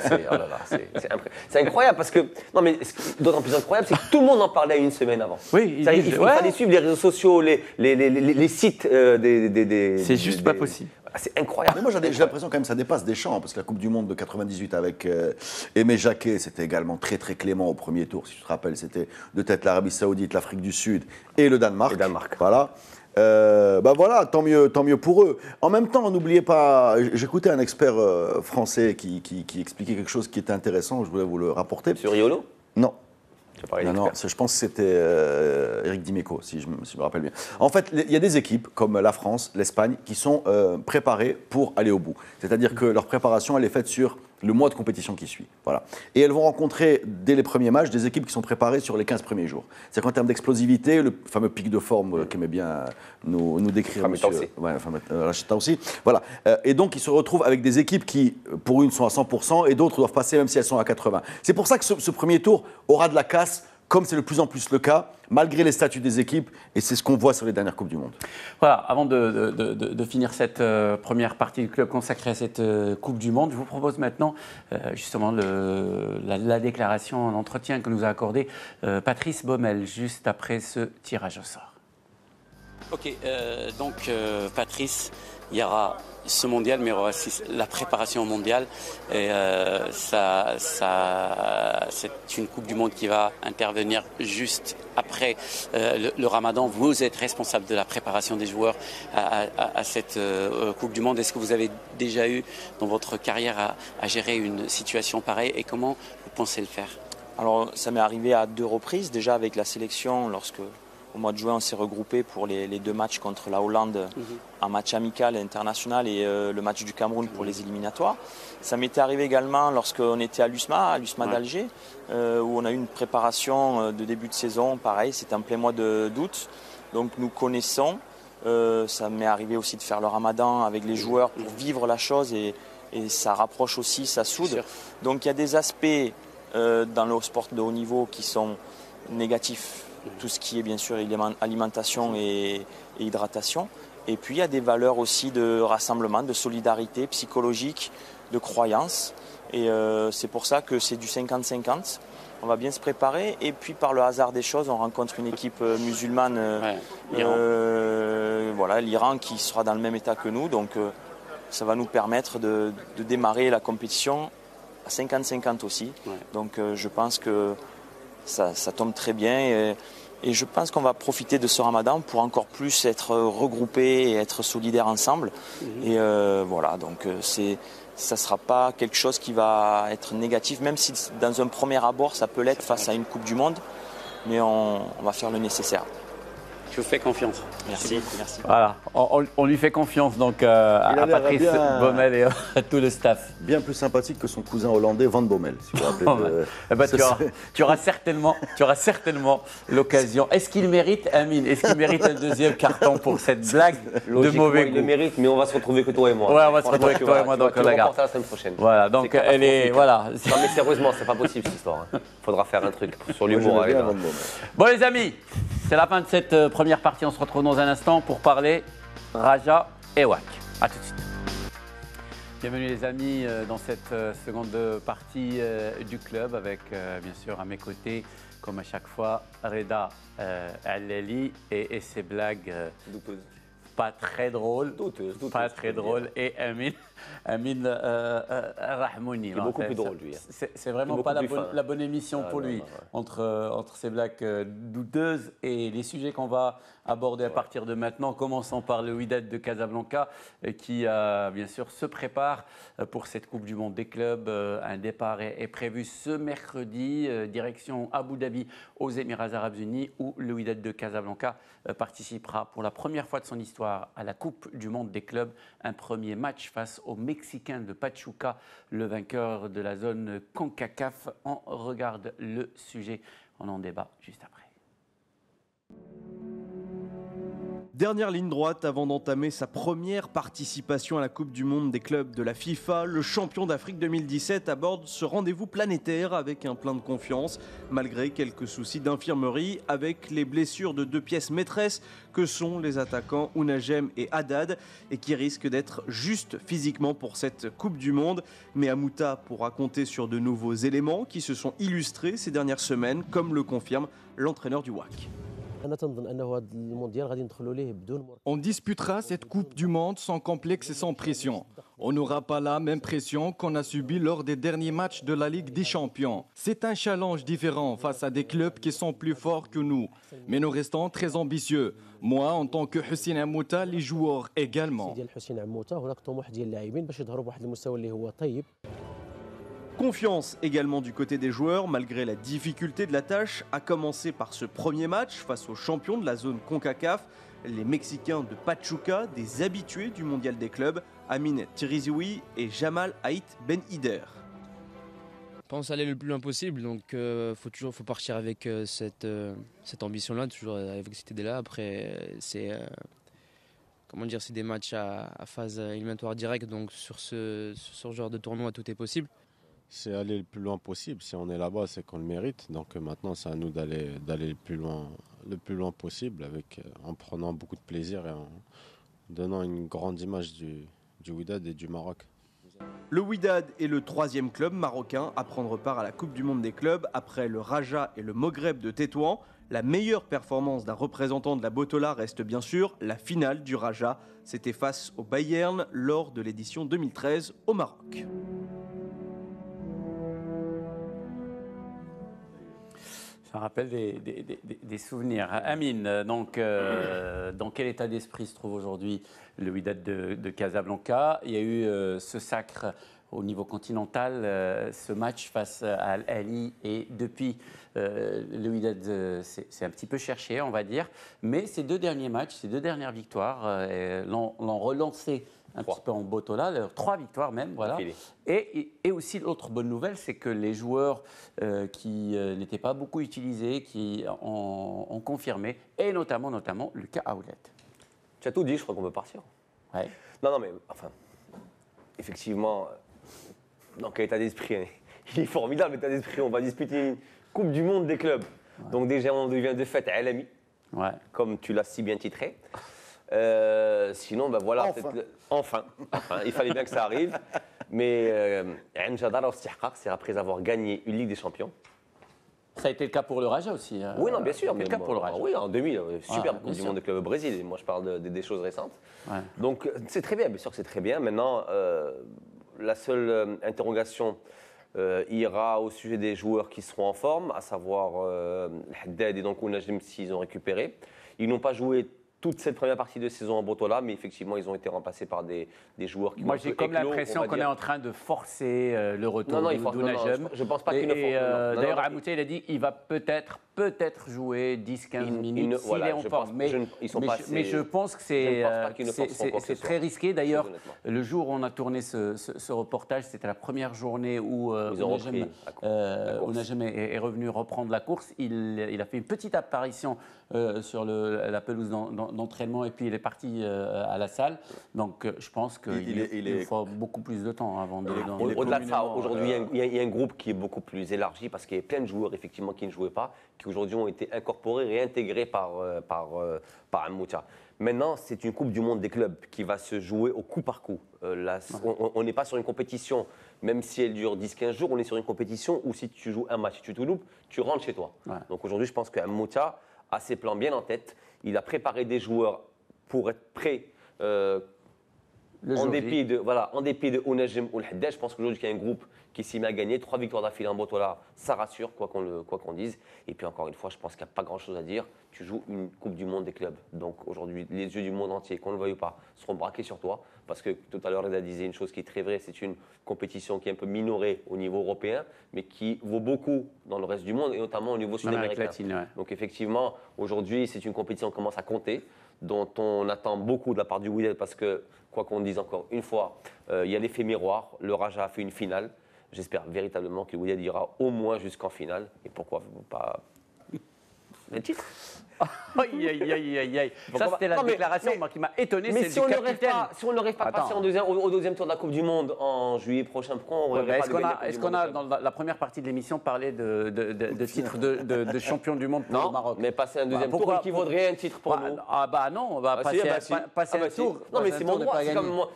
c'est incroyable parce que. Non, mais d'autant plus incroyable, c'est que tout le monde en parlait une semaine avant. Oui, il fallait suivre les réseaux sociaux, les sites des. C'est juste pas possible. C'est incroyable. Mais moi, j'ai l'impression quand même que ça dépasse Deschamps, parce que la Coupe du Monde de 98 avec Aimé Jacquet, c'était également très très clément au premier tour. Si tu te rappelles, c'était de tête l'Arabie Saoudite, l'Afrique du Sud et le Danemark. Voilà. Voilà, tant mieux pour eux. En même temps, n'oubliez pas, j'écoutais un expert français qui expliquait quelque chose qui était intéressant. Je voulais vous le rapporter. Sur Riolo ? Non. Non, je pense que c'était Eric Dimeco, si je me rappelle bien. En fait, il y a des équipes comme la France, l'Espagne, qui sont préparées pour aller au bout. C'est-à-dire que leur préparation, elle est faite sur le mois de compétition qui suit. Voilà. Et elles vont rencontrer, dès les premiers matchs, des équipes qui sont préparées sur les 15 premiers jours. C'est-à-dire qu'en termes d'explosivité, le fameux pic de forme qu'aimait bien nous décrire Rachid Taoussi. Voilà. Et donc, ils se retrouvent avec des équipes qui, pour une, sont à 100% et d'autres doivent passer même si elles sont à 80%. C'est pour ça que ce premier tour aura de la casse, comme c'est de plus en plus le cas, malgré les statuts des équipes, et c'est ce qu'on voit sur les dernières Coupes du Monde. Voilà, avant de finir cette première partie du club consacrée à cette Coupe du Monde, je vous propose maintenant justement la déclaration, l'entretien que nous a accordé Patrice Baumel, juste après ce tirage au sort. Ok, donc Patrice, il y aura ce mondial, mais il y aura aussi la préparation mondiale. Et c'est une Coupe du Monde qui va intervenir juste après le Ramadan. Vous êtes responsable de la préparation des joueurs à cette Coupe du Monde. Est-ce que vous avez déjà eu dans votre carrière à gérer une situation pareille et comment vous pensez le faire? Alors, ça m'est arrivé à 2 reprises, déjà avec la sélection, lorsque au mois de juin on s'est regroupé pour les 2 matchs contre la Hollande, un match amical et international et le match du Cameroun pour les éliminatoires. Ça m'était arrivé également lorsqu'on était à l'USMA d'Alger, où on a eu une préparation de début de saison, pareil, c'était en plein mois d'août, donc nous connaissons. Ça m'est arrivé aussi de faire le Ramadan avec les joueurs pour vivre la chose et ça rapproche aussi, ça soude. Donc il y a des aspects dans le sport de haut niveau qui sont négatifs. Tout ce qui est bien sûr alimentation et hydratation. Et puis il y a des valeurs aussi de rassemblement, de solidarité psychologique, de croyance. Et c'est pour ça que c'est du 50-50. On va bien se préparer. Et puis par le hasard des choses, on rencontre une équipe musulmane, l'Iran, qui sera dans le même état que nous. Donc ça va nous permettre de démarrer la compétition à 50-50 aussi. Donc je pense que ça tombe très bien et je pense qu'on va profiter de ce Ramadan pour encore plus être regroupés et être solidaires ensemble. Et voilà, donc ça ne sera pas quelque chose qui va être négatif, même si dans un premier abord ça peut l'être face à une Coupe du Monde, mais on va faire le nécessaire. Je vous fais confiance. Merci. Voilà, on lui fait confiance donc à Patrice Baumel et à tout le staff. Bien plus sympathique que son cousin hollandais Van Bommel, si vous vous rappelez. Tu auras certainement l'occasion. Est-ce qu'il mérite, Amine, un deuxième carton pour cette blague de mauvais goût? Il le mérite, mais on va se retrouver que toi et moi. Ouais, on va se retrouver que toi et moi, donc on la garde. La semaine prochaine. Voilà, donc elle est, voilà. Non mais sérieusement, c'est pas possible cette histoire. Faudra faire un truc sur l'humour. Bon les amis, c'est la fin de cette première partie. On se retrouve dans un instant pour parler Raja et WAC. A tout de suite. Bienvenue les amis dans cette seconde partie du club avec bien sûr à mes côtés, comme à chaque fois, Reda Alleli et ses blagues douteuses. Pas très drôles. Douteuses. Pas très drôles. Et Amine. Amin Rahmouni. Il est beaucoup plus drôle, lui. C'est vraiment pas la bonne émission pour lui. Entre ces blagues douteuses et les sujets qu'on va aborder à partir de maintenant, commençant par le Wydad de Casablanca qui, bien sûr, se prépare pour cette Coupe du Monde des clubs. Un départ est prévu ce mercredi, direction Abu Dhabi aux Émirats Arabes Unis, où le Wydad de Casablanca participera pour la première fois de son histoire à la Coupe du Monde des clubs. Un premier match face aux Mexicains de Pachuca, le vainqueur de la zone CONCACAF. On regarde le sujet, on en débat juste après. Dernière ligne droite avant d'entamer sa première participation à la Coupe du Monde des clubs de la FIFA, le champion d'Afrique 2017 aborde ce rendez-vous planétaire avec un plein de confiance, malgré quelques soucis d'infirmerie, avec les blessures de deux pièces maîtresses que sont les attaquants Ounagem et Haddad, et qui risquent d'être justes physiquement pour cette Coupe du Monde. Mais Amouta pourra compter sur de nouveaux éléments qui se sont illustrés ces dernières semaines, comme le confirme l'entraîneur du WAC. On disputera cette Coupe du Monde sans complexe et sans pression. On n'aura pas la même pression qu'on a subie lors des derniers matchs de la Ligue des Champions. C'est un challenge différent face à des clubs qui sont plus forts que nous. Mais nous restons très ambitieux. Moi, en tant que Hussein Amouta, les joueurs également. Confiance également du côté des joueurs, malgré la difficulté de la tâche, à commencer par ce premier match face aux champions de la zone CONCACAF, les Mexicains de Pachuca, des habitués du mondial des clubs, Amin Tirizioui et Jamal Haït Ben Hider. Je pense aller le plus loin possible, donc faut partir avec cette ambition-là, toujours avec cette idée-là. Après, c'est des matchs à phase éliminatoire directe, donc sur ce genre de tournoi, tout est possible. C'est aller le plus loin possible. Si on est là-bas, c'est qu'on le mérite. Donc maintenant, c'est à nous d'aller le plus loin possible, en prenant beaucoup de plaisir et en donnant une grande image du Wydad et du Maroc. Le Wydad est le troisième club marocain à prendre part à la Coupe du Monde des clubs après le Raja et le Maghreb de Tétouan. La meilleure performance d'un représentant de la Botola reste bien sûr la finale du Raja. C'était face au Bayern lors de l'édition 2013 au Maroc. Ça rappelle des souvenirs. Amine, donc, dans quel état d'esprit se trouve aujourd'hui le Wydad de Casablanca? Il y a eu ce sacre au niveau continental, ce match face à Al-Ahly, et depuis, le Wydad s'est un petit peu cherché, on va dire. Mais ces deux derniers matchs, ces deux dernières victoires l'ont relancé un petit peu en Botola, 3 victoires même, voilà. Et aussi l'autre bonne nouvelle, c'est que les joueurs qui n'étaient pas beaucoup utilisés, qui ont confirmé, et notamment Lucas Aoulet. Tu as tout dit, je crois qu'on peut partir. Ouais. Non, mais enfin, effectivement, dans quel état d'esprit, il est formidable l'état d'esprit. On va disputer une Coupe du Monde des clubs. Ouais. Donc déjà, on devient de fait Alami, comme tu l'as si bien titré. Sinon, ben voilà, enfin, il fallait bien que ça arrive. Mais c'est après avoir gagné une Ligue des Champions. Ça a été le cas pour le Raja aussi. Oui, non, bien sûr. Ça a été le cas pour le Raja. Oui, en 2000, superbe Coupe du Monde des clubs au Brésil. Et moi, je parle des choses récentes. Ouais. Donc, c'est très bien, bien sûr que c'est très bien. Maintenant, la seule interrogation ira au sujet des joueurs qui seront en forme, à savoir Haddad et donc Ounagem s'ils ont récupéré. Ils n'ont pas joué toute cette première partie de saison en Botola, mais effectivement, ils ont été remplacés par des joueurs qui Moi, j'ai comme l'impression qu'on est en train de forcer le retour d'Ounagem. Je ne pense pas qu'il ne faut. D'ailleurs, Amouta, il a dit qu'il va peut-être jouer 10-15 minutes s'il est en forme. Mais je pense que c'est très risqué. D'ailleurs, le jour où on a tourné ce reportage, c'était la première journée où Ounagem est revenu reprendre la course. Il a fait une petite apparition sur la pelouse d'entraînement et puis il est parti à la salle. Donc je pense qu'il faut beaucoup plus de temps avant de... Au-delà de ça, aujourd'hui, il y a un groupe qui est beaucoup plus élargi parce qu'il y a plein de joueurs effectivement qui ne jouaient pas, qui aujourd'hui ont été incorporés, réintégrés par Amouta. Maintenant, c'est une Coupe du Monde des clubs qui va se jouer au coup par coup. On n'est pas sur une compétition, même si elle dure 10-15 jours, on est sur une compétition où si tu joues un match, si tu te loupes, tu rentres chez toi. Ouais. Donc aujourd'hui, je pense qu'Amouta a ses plans bien en tête. Il a préparé des joueurs pour être prêts En dépit de Ounajem ou Haddad, je pense qu'aujourd'hui, il y a un groupe qui s'y met à gagner. 3 victoires d'affilée en Botola, ça rassure, quoi qu'on dise. Et puis encore une fois, je pense qu'il n'y a pas grand-chose à dire. Tu joues une Coupe du Monde des clubs. Donc aujourd'hui, les yeux du monde entier, qu'on le veuille ou pas, seront braqués sur toi. Parce que tout à l'heure, Reda disait une chose qui est très vraie, c'est une compétition qui est un peu minorée au niveau européen, mais qui vaut beaucoup dans le reste du monde, et notamment au niveau sud-américain. Ouais. Donc effectivement, aujourd'hui, c'est une compétition qui commence à compter, dont on attend beaucoup de la part du Wydad, parce que, quoi qu'on dise encore une fois, il y a l'effet miroir. Le Raja a fait une finale. J'espère véritablement que le Wydad ira au moins jusqu'en finale. Et pourquoi pas le titre? Aïe, aïe, aïe, aïe, aïe. Ça, c'était la déclaration qui m'a étonné. Mais si on ne rêve pas passer au deuxième tour de la Coupe du Monde en juillet prochain, pourquoi on rêverait pas Est-ce qu'on a, dans la première partie de l'émission, parlé de titre de champion du monde pour le Maroc? Mais passer un deuxième tour qui vaudrait un titre pour nous. Ah bah non, on va passer un tour. Non, mais c'est mon droit,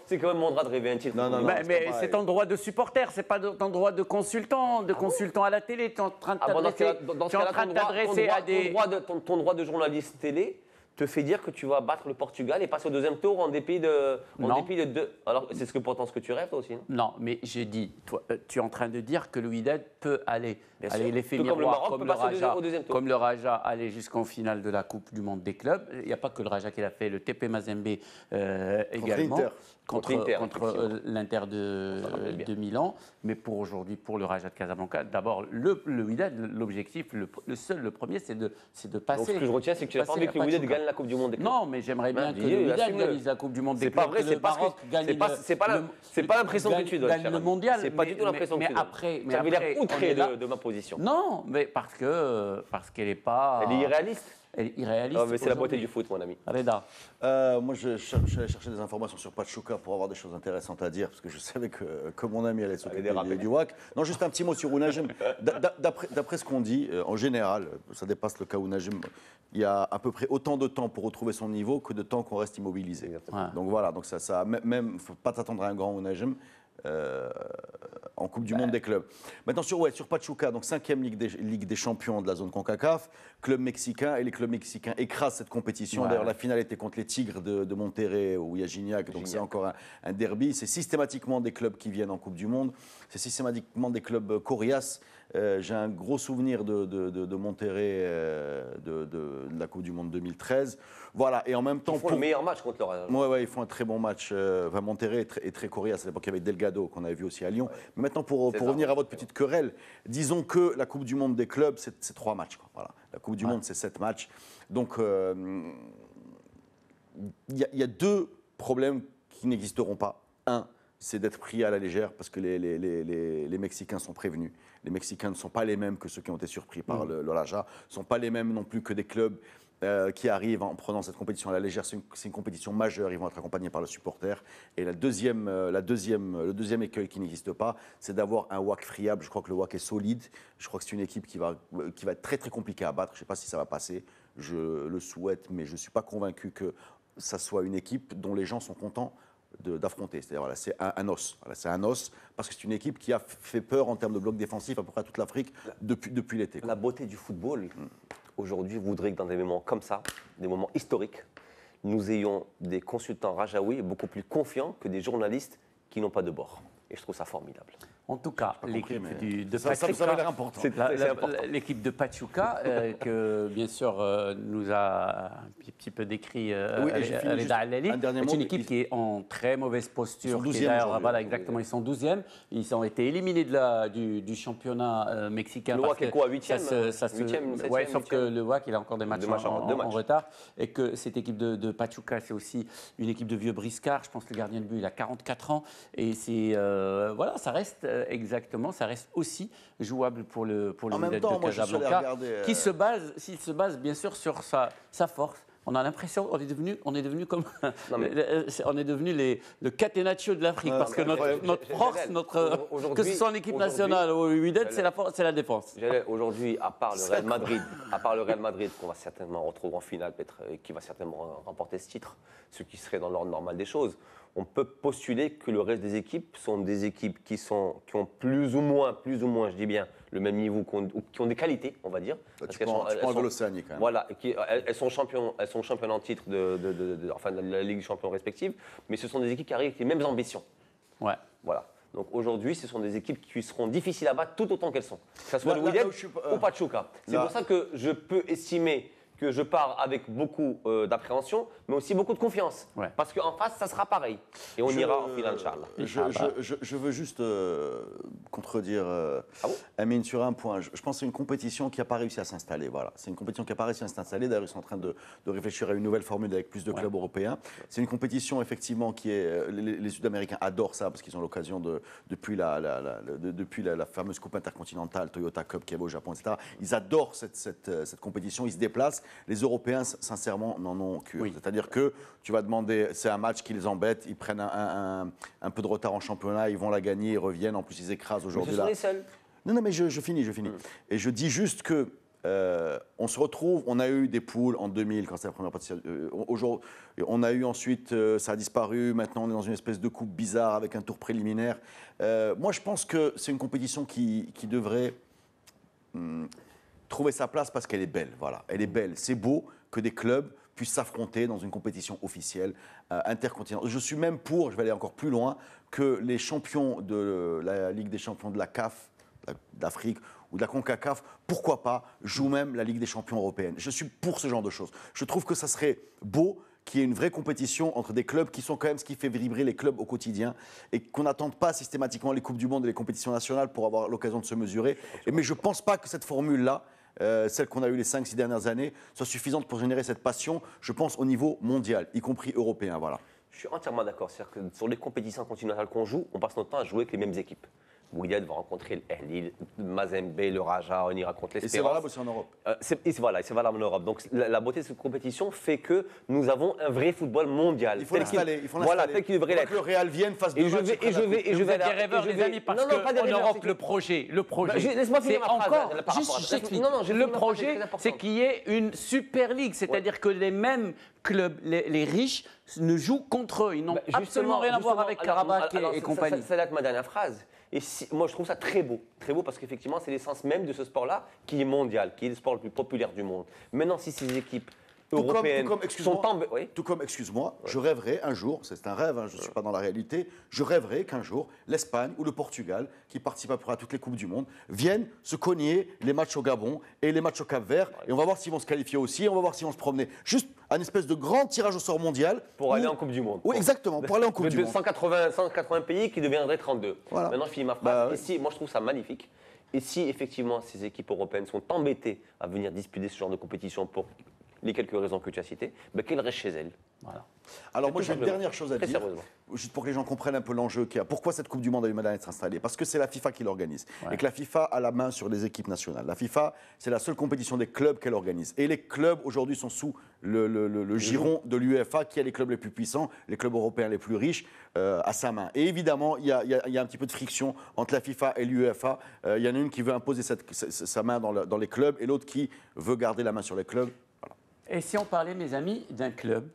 c'est quand même mon droit de rêver un titre. Mais c'est ton droit de supporter, c'est pas ton droit de consultant à la télé. Tu es en train de t'adresser à des... Ton droit de journaliste télé te fait dire que tu vas battre le Portugal et passer au deuxième tour en dépit de deux. Alors, c'est pourtant ce que tu rêves, toi aussi, non? Non, mais j'ai dit, toi, tu es en train de dire que le Wydad peut aller l'effet miroir, comme le Raja, aller jusqu'en finale de la Coupe du Monde des clubs. Il n'y a pas que le Raja qui l'a fait, le TP Mazembe également. Contre l'Inter de Milan, mais pour aujourd'hui, pour le Raja de Casablanca, d'abord, le Wydad, l'objectif, le premier, c'est de passer. Donc, ce que je retiens, c'est que tu n'as pas envie que le Wydad gagne la Coupe du Monde des clubs. Non, mais j'aimerais bien que le Wydad gagne la Coupe du Monde des clubs. C'est pas vrai, c'est pas l'impression que tu donnes. Le mondial. C'est pas du tout l'impression que tu donnes. Tu avais l'air outré de ma position. Non, mais parce qu'elle n'est pas. Elle est irréaliste. Elle est irréaliste. Mais c'est la beauté du foot, mon ami. Reda. Moi, je suis allé chercher des informations sur Pachuca pour avoir des choses intéressantes à dire, parce que je savais que mon ami allait s'occuper du WAC. Non, juste un petit mot sur Ounajem. D'après ce qu'on dit, en général, ça dépasse le cas Ounajem, il y a à peu près autant de temps pour retrouver son niveau que de temps qu'on reste immobilisé. Ouais. Donc voilà, donc ça même, faut pas t'attendre à un grand Ounajem. En Coupe du Monde des clubs. Maintenant sur Pachuca, donc 5e Ligue des champions de la zone CONCACAF, club mexicain, et les clubs mexicains écrasent cette compétition. Ouais. D'ailleurs la finale était contre les Tigres de Monterrey où il y a Gignac, donc c'est encore un derby. C'est systématiquement des clubs qui viennent en Coupe du Monde, c'est systématiquement des clubs coriaces. J'ai un gros souvenir de Monterrey de la Coupe du Monde 2013. Voilà, et en même temps... Ils font le meilleur match contre le Raja. Ouais, ils font un très bon match. Monterrey est très coriace. À l'époque, il y avait Delgado, qu'on avait vu aussi à Lyon. Ouais. Mais maintenant, pour revenir à votre petite querelle, disons que la Coupe du Monde des clubs, c'est 3 matchs. Quoi. Voilà. La Coupe du Monde, c'est 7 matchs. Donc, il y a 2 problèmes qui n'existeront pas. Un, c'est d'être pris à la légère parce que les Mexicains sont prévenus. Les Mexicains ne sont pas les mêmes que ceux qui ont été surpris par le Raja, ne sont pas les mêmes non plus que des clubs qui arrivent en prenant cette compétition à la légère. C'est une compétition majeure, ils vont être accompagnés par le supporter. Et le deuxième écueil qui n'existe pas, c'est d'avoir un WAC friable. Je crois que le WAC est solide. Je crois que c'est une équipe qui va être très très compliquée à battre. Je ne sais pas si ça va passer, je le souhaite, mais je ne suis pas convaincu que ça soit une équipe dont les gens sont contents d'affronter. C'est-à-dire, voilà, c'est un os. Voilà, c'est un os parce que c'est une équipe qui a fait peur en termes de bloc défensif à peu près à toute l'Afrique depuis l'été. La beauté du football, aujourd'hui, voudrait que dans des moments comme ça, des moments historiques, nous ayons des consultants rajaouis beaucoup plus confiants que des journalistes qui n'ont pas de bord. Et je trouve ça formidable. En tout cas, l'équipe de Pachuca, que bien sûr nous a un petit peu décrit Reda Allali, c'est une équipe qui est en très mauvaise posture. Ils sont 12e. Voilà, exactement, ils sont 12e. Ils ont été éliminés du championnat mexicain. Le WAC est quoi, 8e Oui, sauf que le WAC, il a encore des matchs en retard. Et que cette équipe de Pachuca, c'est aussi une équipe de vieux briscards. Je pense que le gardien de but, il a 44 ans. Et c'est, voilà, ça reste... Exactement, ça reste aussi jouable pour le Wydad de Casablanca, qui se base bien sûr sur sa force. On a l'impression, on est devenu comme, on est devenu le catenaccio de l'Afrique, parce que notre force, que ce soit en équipe nationale ou au Wydad, c'est la défense. Aujourd'hui, à part le Real Madrid, qu'on va certainement retrouver en finale, peut-être, qui va certainement remporter ce titre, ce qui serait dans l'ordre normal des choses. on peut postuler que le reste des équipes sont des équipes qui ont plus ou moins, je dis bien, le même niveau, qui ont des qualités, on va dire. Tu prends l'Océanie quand même. Voilà, elles sont championnes en titre de la Ligue des champions respective, mais ce sont des équipes qui arrivent avec les mêmes ambitions. Ouais. Voilà. Donc aujourd'hui, ce sont des équipes qui seront difficiles à battre tout autant qu'elles sont. Que ce soit le Wydad ou Pachuca. C'est pour ça que je peux estimer que je pars avec beaucoup d'appréhension, mais aussi beaucoup de confiance. Ouais. Parce qu'en face, ça sera pareil. Et on ira en finale, Inch'Allah. Je veux juste contredire Amine sur un point. Je pense que c'est une compétition qui n'a pas réussi à s'installer. Voilà. C'est une compétition qui n'a pas réussi à s'installer. D'ailleurs, ils sont en train de réfléchir à une nouvelle formule avec plus de clubs européens. C'est une compétition, effectivement, qui est... Les Sud-Américains adorent ça parce qu'ils ont l'occasion depuis la fameuse Coupe intercontinentale, Toyota Cup qui est au Japon, etc. Ils adorent cette compétition. Ils se déplacent. Les Européens, sincèrement, n'en ont cure. Oui. C'est-à-dire que tu vas demander, c'est un match qui les embête, ils prennent un peu de retard en championnat, ils vont la gagner, ils reviennent, en plus ils écrasent aujourd'hui. Mais ce sont les seuls. Non, mais je finis. Et je dis juste que on se retrouve, on a eu des poules en 2000 quand c'était la première partie. On a eu ensuite, ça a disparu, maintenant on est dans une espèce de coupe bizarre avec un tour préliminaire. Moi je pense que c'est une compétition qui devrait... trouver sa place parce qu'elle est belle, voilà. Elle est belle. C'est beau que des clubs puissent s'affronter dans une compétition officielle intercontinentale. Je suis même pour, je vais aller encore plus loin, que les champions de la Ligue des champions de la CAF, d'Afrique ou de la CONCACAF, pourquoi pas, jouent même la Ligue des champions européenne. Je suis pour ce genre de choses. Je trouve que ça serait beau qu'il y ait une vraie compétition entre des clubs qui sont quand même ce qui fait vibrer les clubs au quotidien et qu'on n'attende pas systématiquement les Coupes du Monde et les compétitions nationales pour avoir l'occasion de se mesurer. Mais je ne pense pas que cette formule-là, celle qu'on a eue les 5-6 dernières années, soit suffisante pour générer cette passion, je pense, au niveau mondial, y compris européen. Voilà. Je suis entièrement d'accord. C'est-à-dire que sur les compétitions continentales qu'on joue, on passe notre temps à jouer avec les mêmes équipes. Wydad va rencontrer l'Ahli, le Mazembe, le Raja, on ira contre l'Espérance. Et c'est valable aussi en Europe. C'est valable en Europe. Donc la beauté de cette compétition fait que nous avons un vrai football mondial. Il faut l'installer. Voilà, tel qu'il devrait l'être. Que le Real vienne face de matchs. Et je vais des rêveurs, les amis, parce qu'en Europe, le projet, laisse-moi finir ma phrase. Le projet, c'est qu'il y ait une Super League, c'est-à-dire que les mêmes clubs, les riches, ne jouent contre eux. Ils n'ont absolument rien à voir avec Karabakh et compagnie. Ça date ma dernière phrase. Et moi, je trouve ça très beau parce qu'effectivement, c'est l'essence même de ce sport-là qui est mondial, qui est le sport le plus populaire du monde. Maintenant, si ces équipes européennes tout comme, excuse-moi, je rêverais un jour, c'est un rêve, je ne suis pas dans la réalité, je rêverais qu'un jour, l'Espagne ou le Portugal, qui participent à toutes les Coupes du Monde, viennent se cogner les matchs au Gabon et les matchs au Cap-Vert, et on va voir s'ils vont se qualifier aussi, on va voir s'ils vont se promener. Juste un espèce de grand tirage au sort mondial. Pour aller en Coupe du Monde. Oui, exactement, pour aller en Coupe du Monde. 180 pays qui deviendraient 32. Voilà. Maintenant, je finis ma phrase. Moi, je trouve ça magnifique. Et si, effectivement, ces équipes européennes sont embêtées à venir disputer ce genre de compétition pour les quelques raisons que tu as citées, qu'elles restent chez elles. Voilà. Alors moi j'ai une dernière chose à dire, juste pour que les gens comprennent un peu l'enjeu qu'il y a. Pourquoi cette Coupe du Monde a eu mal à être installée ? Parce que c'est la FIFA qui l'organise. Et que la FIFA a la main sur les équipes nationales. La FIFA, c'est la seule compétition des clubs qu'elle organise. Et les clubs aujourd'hui sont sous le giron de l'UEFA, qui a les clubs les plus puissants, les clubs européens les plus riches, à sa main. Et évidemment, il y a un petit peu de friction entre la FIFA et l'UEFA. Il y en a une qui veut imposer sa main dans les clubs et l'autre qui veut garder la main sur les clubs. Voilà. Et si on parlait, mes amis, d'un club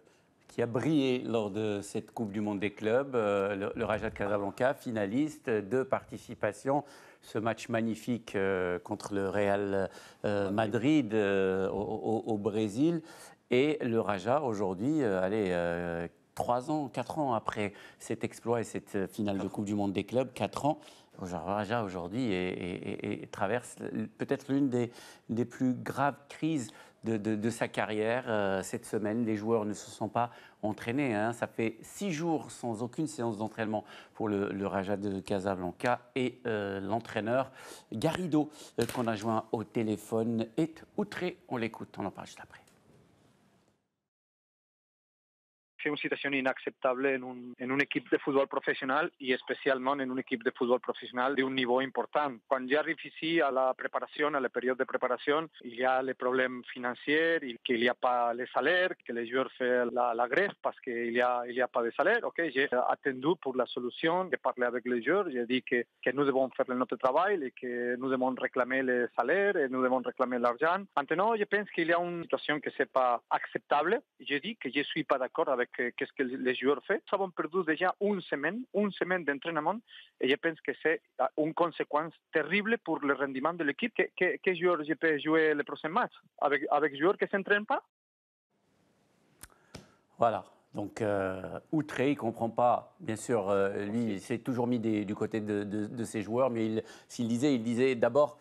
qui a brillé lors de cette Coupe du Monde des clubs, le Raja de Casablanca, finaliste, 2 participations, ce match magnifique contre le Real Madrid au Brésil, et le Raja aujourd'hui, 3 ans, 4 ans après cet exploit et cette finale de Coupe du Monde des clubs, 4 ans, le Raja aujourd'hui traverse peut-être l'une des plus graves crises de sa carrière. Cette semaine, les joueurs ne se sont pas entraînés. Ça fait 6 jours sans aucune séance d'entraînement pour le Raja de Casablanca. Et l'entraîneur Garrido, qu'on a joint au téléphone, est outré. On l'écoute, on en parle juste après. C'est une situation inacceptable en une équipe de football professionnel et spécialement en une équipe de football professionnel d'un niveau important. Quand j'arrive ici à la préparation, à la période de préparation, il y a les problèmes financiers, qu'il n'y a pas les salaires, que les joueurs font la grève parce qu'il n'y a pas de salaire. Okay, j'ai attendu pour la solution, de parler avec les joueurs, j'ai dit que nous devons faire notre travail et que nous devons réclamer les salaires et nous devons réclamer l'argent. Maintenant, je pense qu'il y a une situation que ce n'est pas acceptable. Je dis que je ne suis pas d'accord avec qu'est-ce que les joueurs font. Nous avons perdu déjà une semaine d'entraînement et je pense que c'est une conséquence terrible pour le rendement de l'équipe. Quel joueur je peux jouer le prochain match avec joueurs qui ne s'entraînent pas? Voilà. Donc, outré, il ne comprend pas. Bien sûr, lui, il s'est toujours mis du côté de ses joueurs, mais il disait d'abord,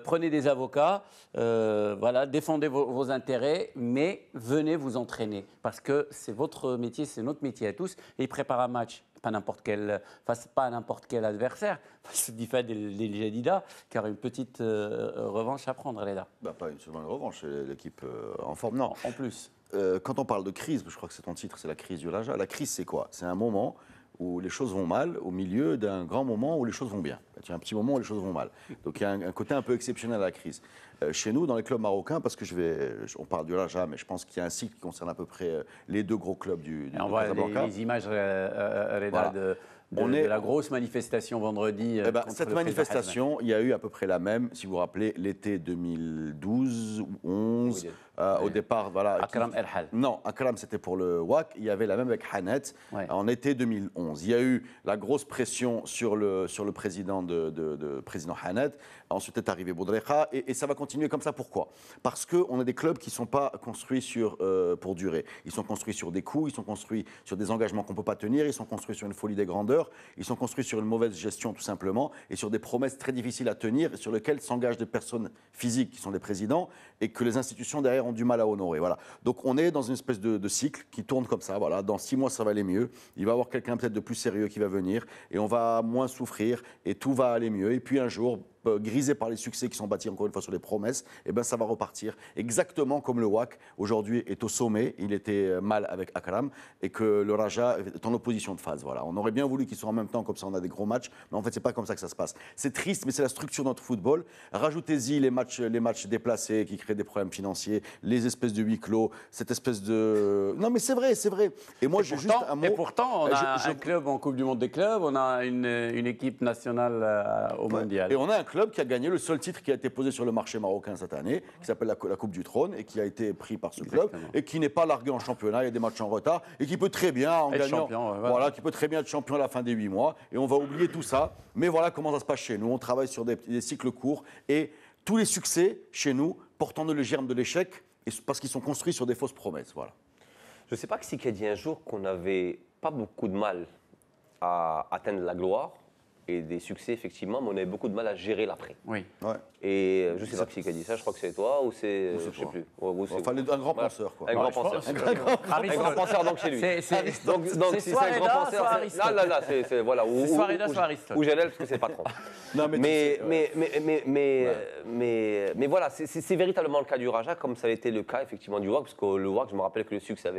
prenez des avocats, voilà, défendez vos intérêts, mais venez vous entraîner. Parce que c'est votre métier, c'est notre métier à tous. Et il prépare un match, pas à n'importe quel adversaire, face du fait des Jadida, car une petite revanche à prendre, Reda. Pas seulement une revanche, l'équipe en forme, non. En plus. Quand on parle de crise, je crois que c'est ton titre, c'est la crise du Raja. La crise, c'est quoi? C'est un moment où les choses vont mal, au milieu d'un grand moment où les choses vont bien. Il y a un petit moment où les choses vont mal. Donc il y a un côté un peu exceptionnel à la crise. Chez nous, dans les clubs marocains, parce que on parle du Raja, mais je pense qu'il y a un cycle qui concerne à peu près les deux gros clubs du on voit les images, Reda, voilà. de la grosse manifestation vendredi. Cette manifestation, il y a eu à peu près la même, si vous vous rappelez, l'été 2012 ou 2011. Au départ, voilà. Akram El-Hal. Non, Akram, c'était pour le WAC. Il y avait la même avec Hanet en été 2011. Il y a eu la grosse pression sur le président président Hanet. Ensuite est arrivé Boudreika. Et ça va continuer comme ça. Pourquoi? Parce qu'on a des clubs qui ne sont pas construits pour durer. Ils sont construits sur des coûts, ils sont construits sur des engagements qu'on ne peut pas tenir, ils sont construits sur une folie des grandeurs, ils sont construits sur une mauvaise gestion tout simplement et sur des promesses très difficiles à tenir et sur lesquelles s'engagent des personnes physiques qui sont les présidents et que les institutions derrière ont du mal à honorer. Voilà. Donc on est dans une espèce de cycle qui tourne comme ça. Voilà. Dans 6 mois, ça va aller mieux. Il va y avoir quelqu'un peut-être de plus sérieux qui va venir et on va moins souffrir et tout va aller mieux. Et puis un jour, grisé par les succès qui sont bâtis encore une fois sur les promesses, ça va repartir. Exactement comme le WAC aujourd'hui est au sommet, il était mal avec Akram et que le Raja est en opposition de phase. Voilà. On aurait bien voulu qu'ils soient en même temps, comme ça on a des gros matchs, mais en fait c'est pas comme ça que ça se passe. C'est triste, mais c'est la structure de notre football. Rajoutez-y les matchs déplacés qui créent des problèmes financiers, les espèces de huis clos, cette espèce de... Non mais c'est vrai. Et moi j'ai juste un mot... Et pourtant, on a un club en Coupe du Monde des clubs, on a une équipe nationale au Mondial. Et on a un club qui a gagné le seul titre qui a été posé sur le marché marocain cette année, qui s'appelle la Coupe du Trône, et qui a été pris par ce club, et qui n'est pas largué en championnat, il y a des matchs en retard, et qui peut très bien, en gagnant, qui peut très bien être champion à la fin des 8 mois, et on va oublier tout ça. Mais voilà comment ça se passe chez nous. On travaille sur des cycles courts, et tous les succès chez nous portent en eux le germe de l'échec, parce qu'ils sont construits sur des fausses promesses. Voilà. Je ne sais pas qui a dit un jour qu'on n'avait pas beaucoup de mal à atteindre la gloire et des succès, effectivement, mais on avait beaucoup de mal à gérer l'après. Oui. Ouais. Et je ne sais pas qui a dit ça, je crois que c'est toi ou c'est. Je ne sais plus. Enfin, un grand penseur, quoi. Un grand penseur. Un grand penseur, donc chez lui. Donc si c'est un grand penseur. Là, c'est. Voilà. C'est soit Reda, soit Aristote. Ou Janel, parce que c'est patron. Mais voilà, c'est véritablement le cas du Raja, comme ça a été le cas, effectivement, du WAC, parce que le WAC, je me rappelle que le succès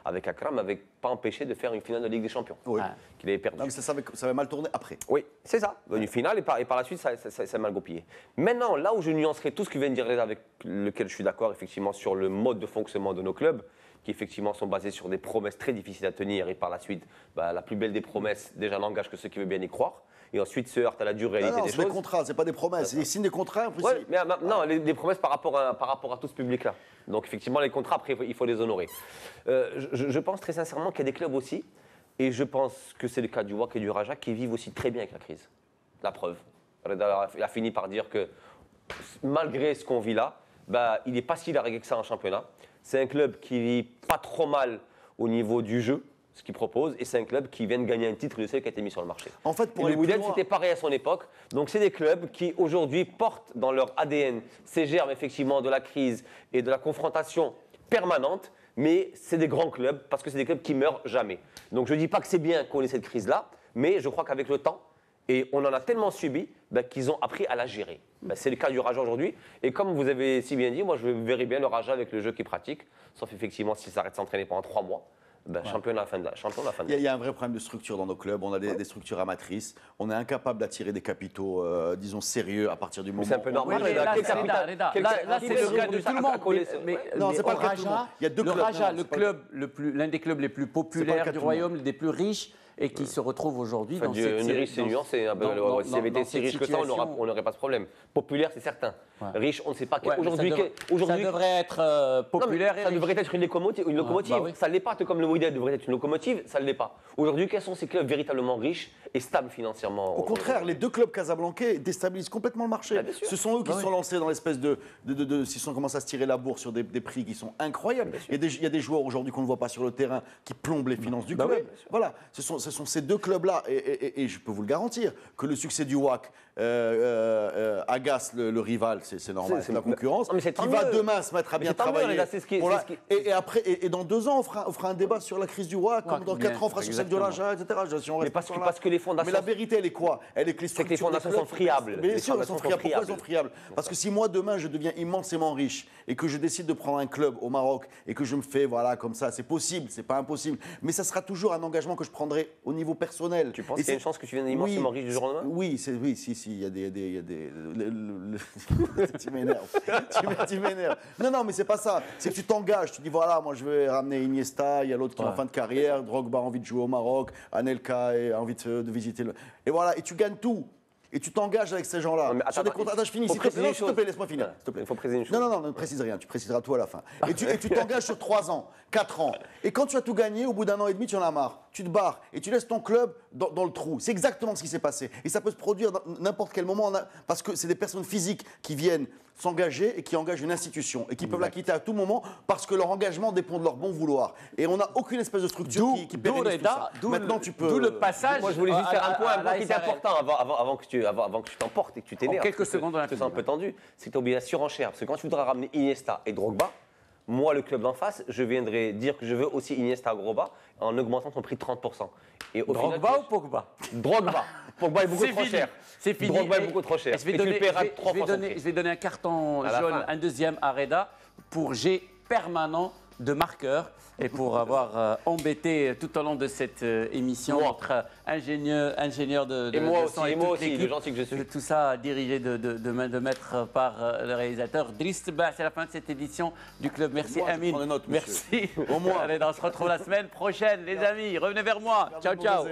avec Akram n'avait pas empêché de faire une finale de Ligue des Champions. Oui. Qu'il avait perdu. Non, mais ça avait mal tourné après. Oui, c'est ça. Une finale, et par la suite, ça a mal goupillé. Maintenant, là où je nuancerai tout ce que vient de dire Reda, avec lequel je suis d'accord, effectivement, sur le mode de fonctionnement de nos clubs, qui effectivement sont basés sur des promesses très difficiles à tenir, et par la suite, la plus belle des promesses, déjà n'engage que ceux qui veulent bien y croire, et ensuite se heurtent à la dure réalité des choses. C'est des contrats, c'est pas des promesses. Ils signent des contrats. Ouais, mais non, les promesses par rapport à tout ce public-là. Donc effectivement, les contrats, après, il faut les honorer. Je pense très sincèrement qu'il y a des clubs aussi, et je pense que c'est le cas du WAC et du Raja, qui vivent aussi très bien avec la crise. La preuve. Reda a fini par dire que malgré ce qu'on vit là, il n'est pas si largué que ça en championnat. C'est un club qui vit pas trop mal au niveau du jeu, ce qu'il propose, et c'est un club qui vient de gagner un titre de celui qui a été mis sur le marché. En fait, pour le Wydad, c'était pareil à son époque. Donc c'est des clubs qui aujourd'hui portent dans leur ADN ces germes effectivement de la crise et de la confrontation permanente, mais c'est des grands clubs parce que c'est des clubs qui meurent jamais. Donc je ne dis pas que c'est bien qu'on ait cette crise-là, mais je crois qu'avec le temps, et on en a tellement subi qu'ils ont appris à la gérer. C'est le cas du Raja aujourd'hui. Et comme vous avez si bien dit, moi je verrais bien le Raja avec le jeu qu'il pratique, sauf effectivement s'il s'arrête de s'entraîner pendant 3 mois. Champion de la fin de Il y a un vrai problème de structure dans nos clubs. On a des structures amatrices. On est incapable d'attirer des capitaux, disons, sérieux à partir du moment où... C'est un peu normal. Là, c'est le cas de tout le monde. Mais non, c'est pas le cas de tout le monde. Il y a deux clubs. Le Raja, l'un des clubs les plus populaires du royaume, des plus riches, et qui se retrouvent aujourd'hui dans cette riche, c'est nuancé. S'il avait été si riche que ça, on n'aurait pas ce problème. Populaire, c'est certain. Riche, on ne sait pas. Aujourd'hui, ça devrait être populaire. Ça devrait être une locomotive. Ça ne l'est pas. Comme le Wydad devrait être une locomotive, ça ne l'est pas. Aujourd'hui, quels sont ces clubs véritablement riches et stables financièrement? Au contraire, les deux clubs casablancais déstabilisent complètement le marché. Ce sont eux qui sont lancés dans l'espèce s'ils commencent à se tirer la bourse sur des prix qui sont incroyables. Il y a des joueurs aujourd'hui qu'on ne voit pas sur le terrain qui plombent les finances du club. Voilà, ce sont ces deux clubs-là. Et je peux vous le garantir que le succès du WAC agace le rival, c'est normal, c'est la concurrence, qui va demain se mettre à bien travailler. Et après, et dans 2 ans, on fera un débat sur la crise du WAC, comme dans 4 ans, on fera sur celle de l'achat, etc. Mais parce que les fondations... Mais la vérité, elle est quoi? Elle est que les fondations sont friables. Bien sûr, elles sont friables. Pourquoi elles sont friables? Parce que si moi, demain, je deviens immensément riche et que je décide de prendre un club au Maroc et que je me fais, comme ça, c'est possible, c'est pas impossible, mais ça sera toujours un engagement que je prendrai au niveau personnel. Tu penses qu'il y a une chance que tu viennes immensément riche du jour au lendemain? Oui, il y a des... Tu m'énerves. Non, mais c'est pas ça. C'est que tu t'engages. Tu dis, voilà, moi, je vais ramener Iniesta, il y a l'autre qui est en fin de carrière, Drogba a envie de jouer au Maroc, Anelka a envie de visiter Et voilà, et tu gagnes tout. Et tu t'engages avec ces gens-là. Sur des contrats, je finis. S'il te plaît, laisse-moi finir. Il faut préciser une chose. Non, ne précise rien. Tu préciseras tout à la fin. Et tu t'engages sur 3 ans, 4 ans. Et quand tu as tout gagné, au bout d'1 an et demi, tu en as marre. Tu te barres et tu laisses ton club dans le trou. C'est exactement ce qui s'est passé. Et ça peut se produire dans n'importe quel moment. Parce que c'est des personnes physiques qui viennent s'engager et qui engagent une institution. Et qui peuvent la quitter à tout moment parce que leur engagement dépend de leur bon vouloir. Et on n'a aucune espèce de structure qui pérennise tout ça. Maintenant, tu peux... D'où le passage... Moi, je voulais juste faire un point qui est important avant que tu t'emportes et que tu t'énerves. En quelques secondes, c'est un peu tendu. C'est que tu as oublié la surenchère. Parce que quand tu voudras ramener Iniesta et Drogba, moi, le club d'en face, je viendrai dire que je veux aussi Iniesta à Drogba en augmentant son prix de 30%. Et Drogba ou Pogba? Drogba. Pogba est beaucoup trop cher. C'est fini. Drogba est beaucoup trop cher. Je vais donner un carton jaune, un deuxième à Reda pour G permanent de marqueur et pour avoir embêté tout au long de cette émission notre ingénieur de et moi son aussi, et moi aussi, le gentil que je suis. Tout ça dirigé de maître par le réalisateur Driss. C'est la fin de cette édition du club. Merci Amine. Merci. Au moins. Allez, on se retrouve la semaine prochaine, les amis. Revenez vers moi. Ciao, ciao.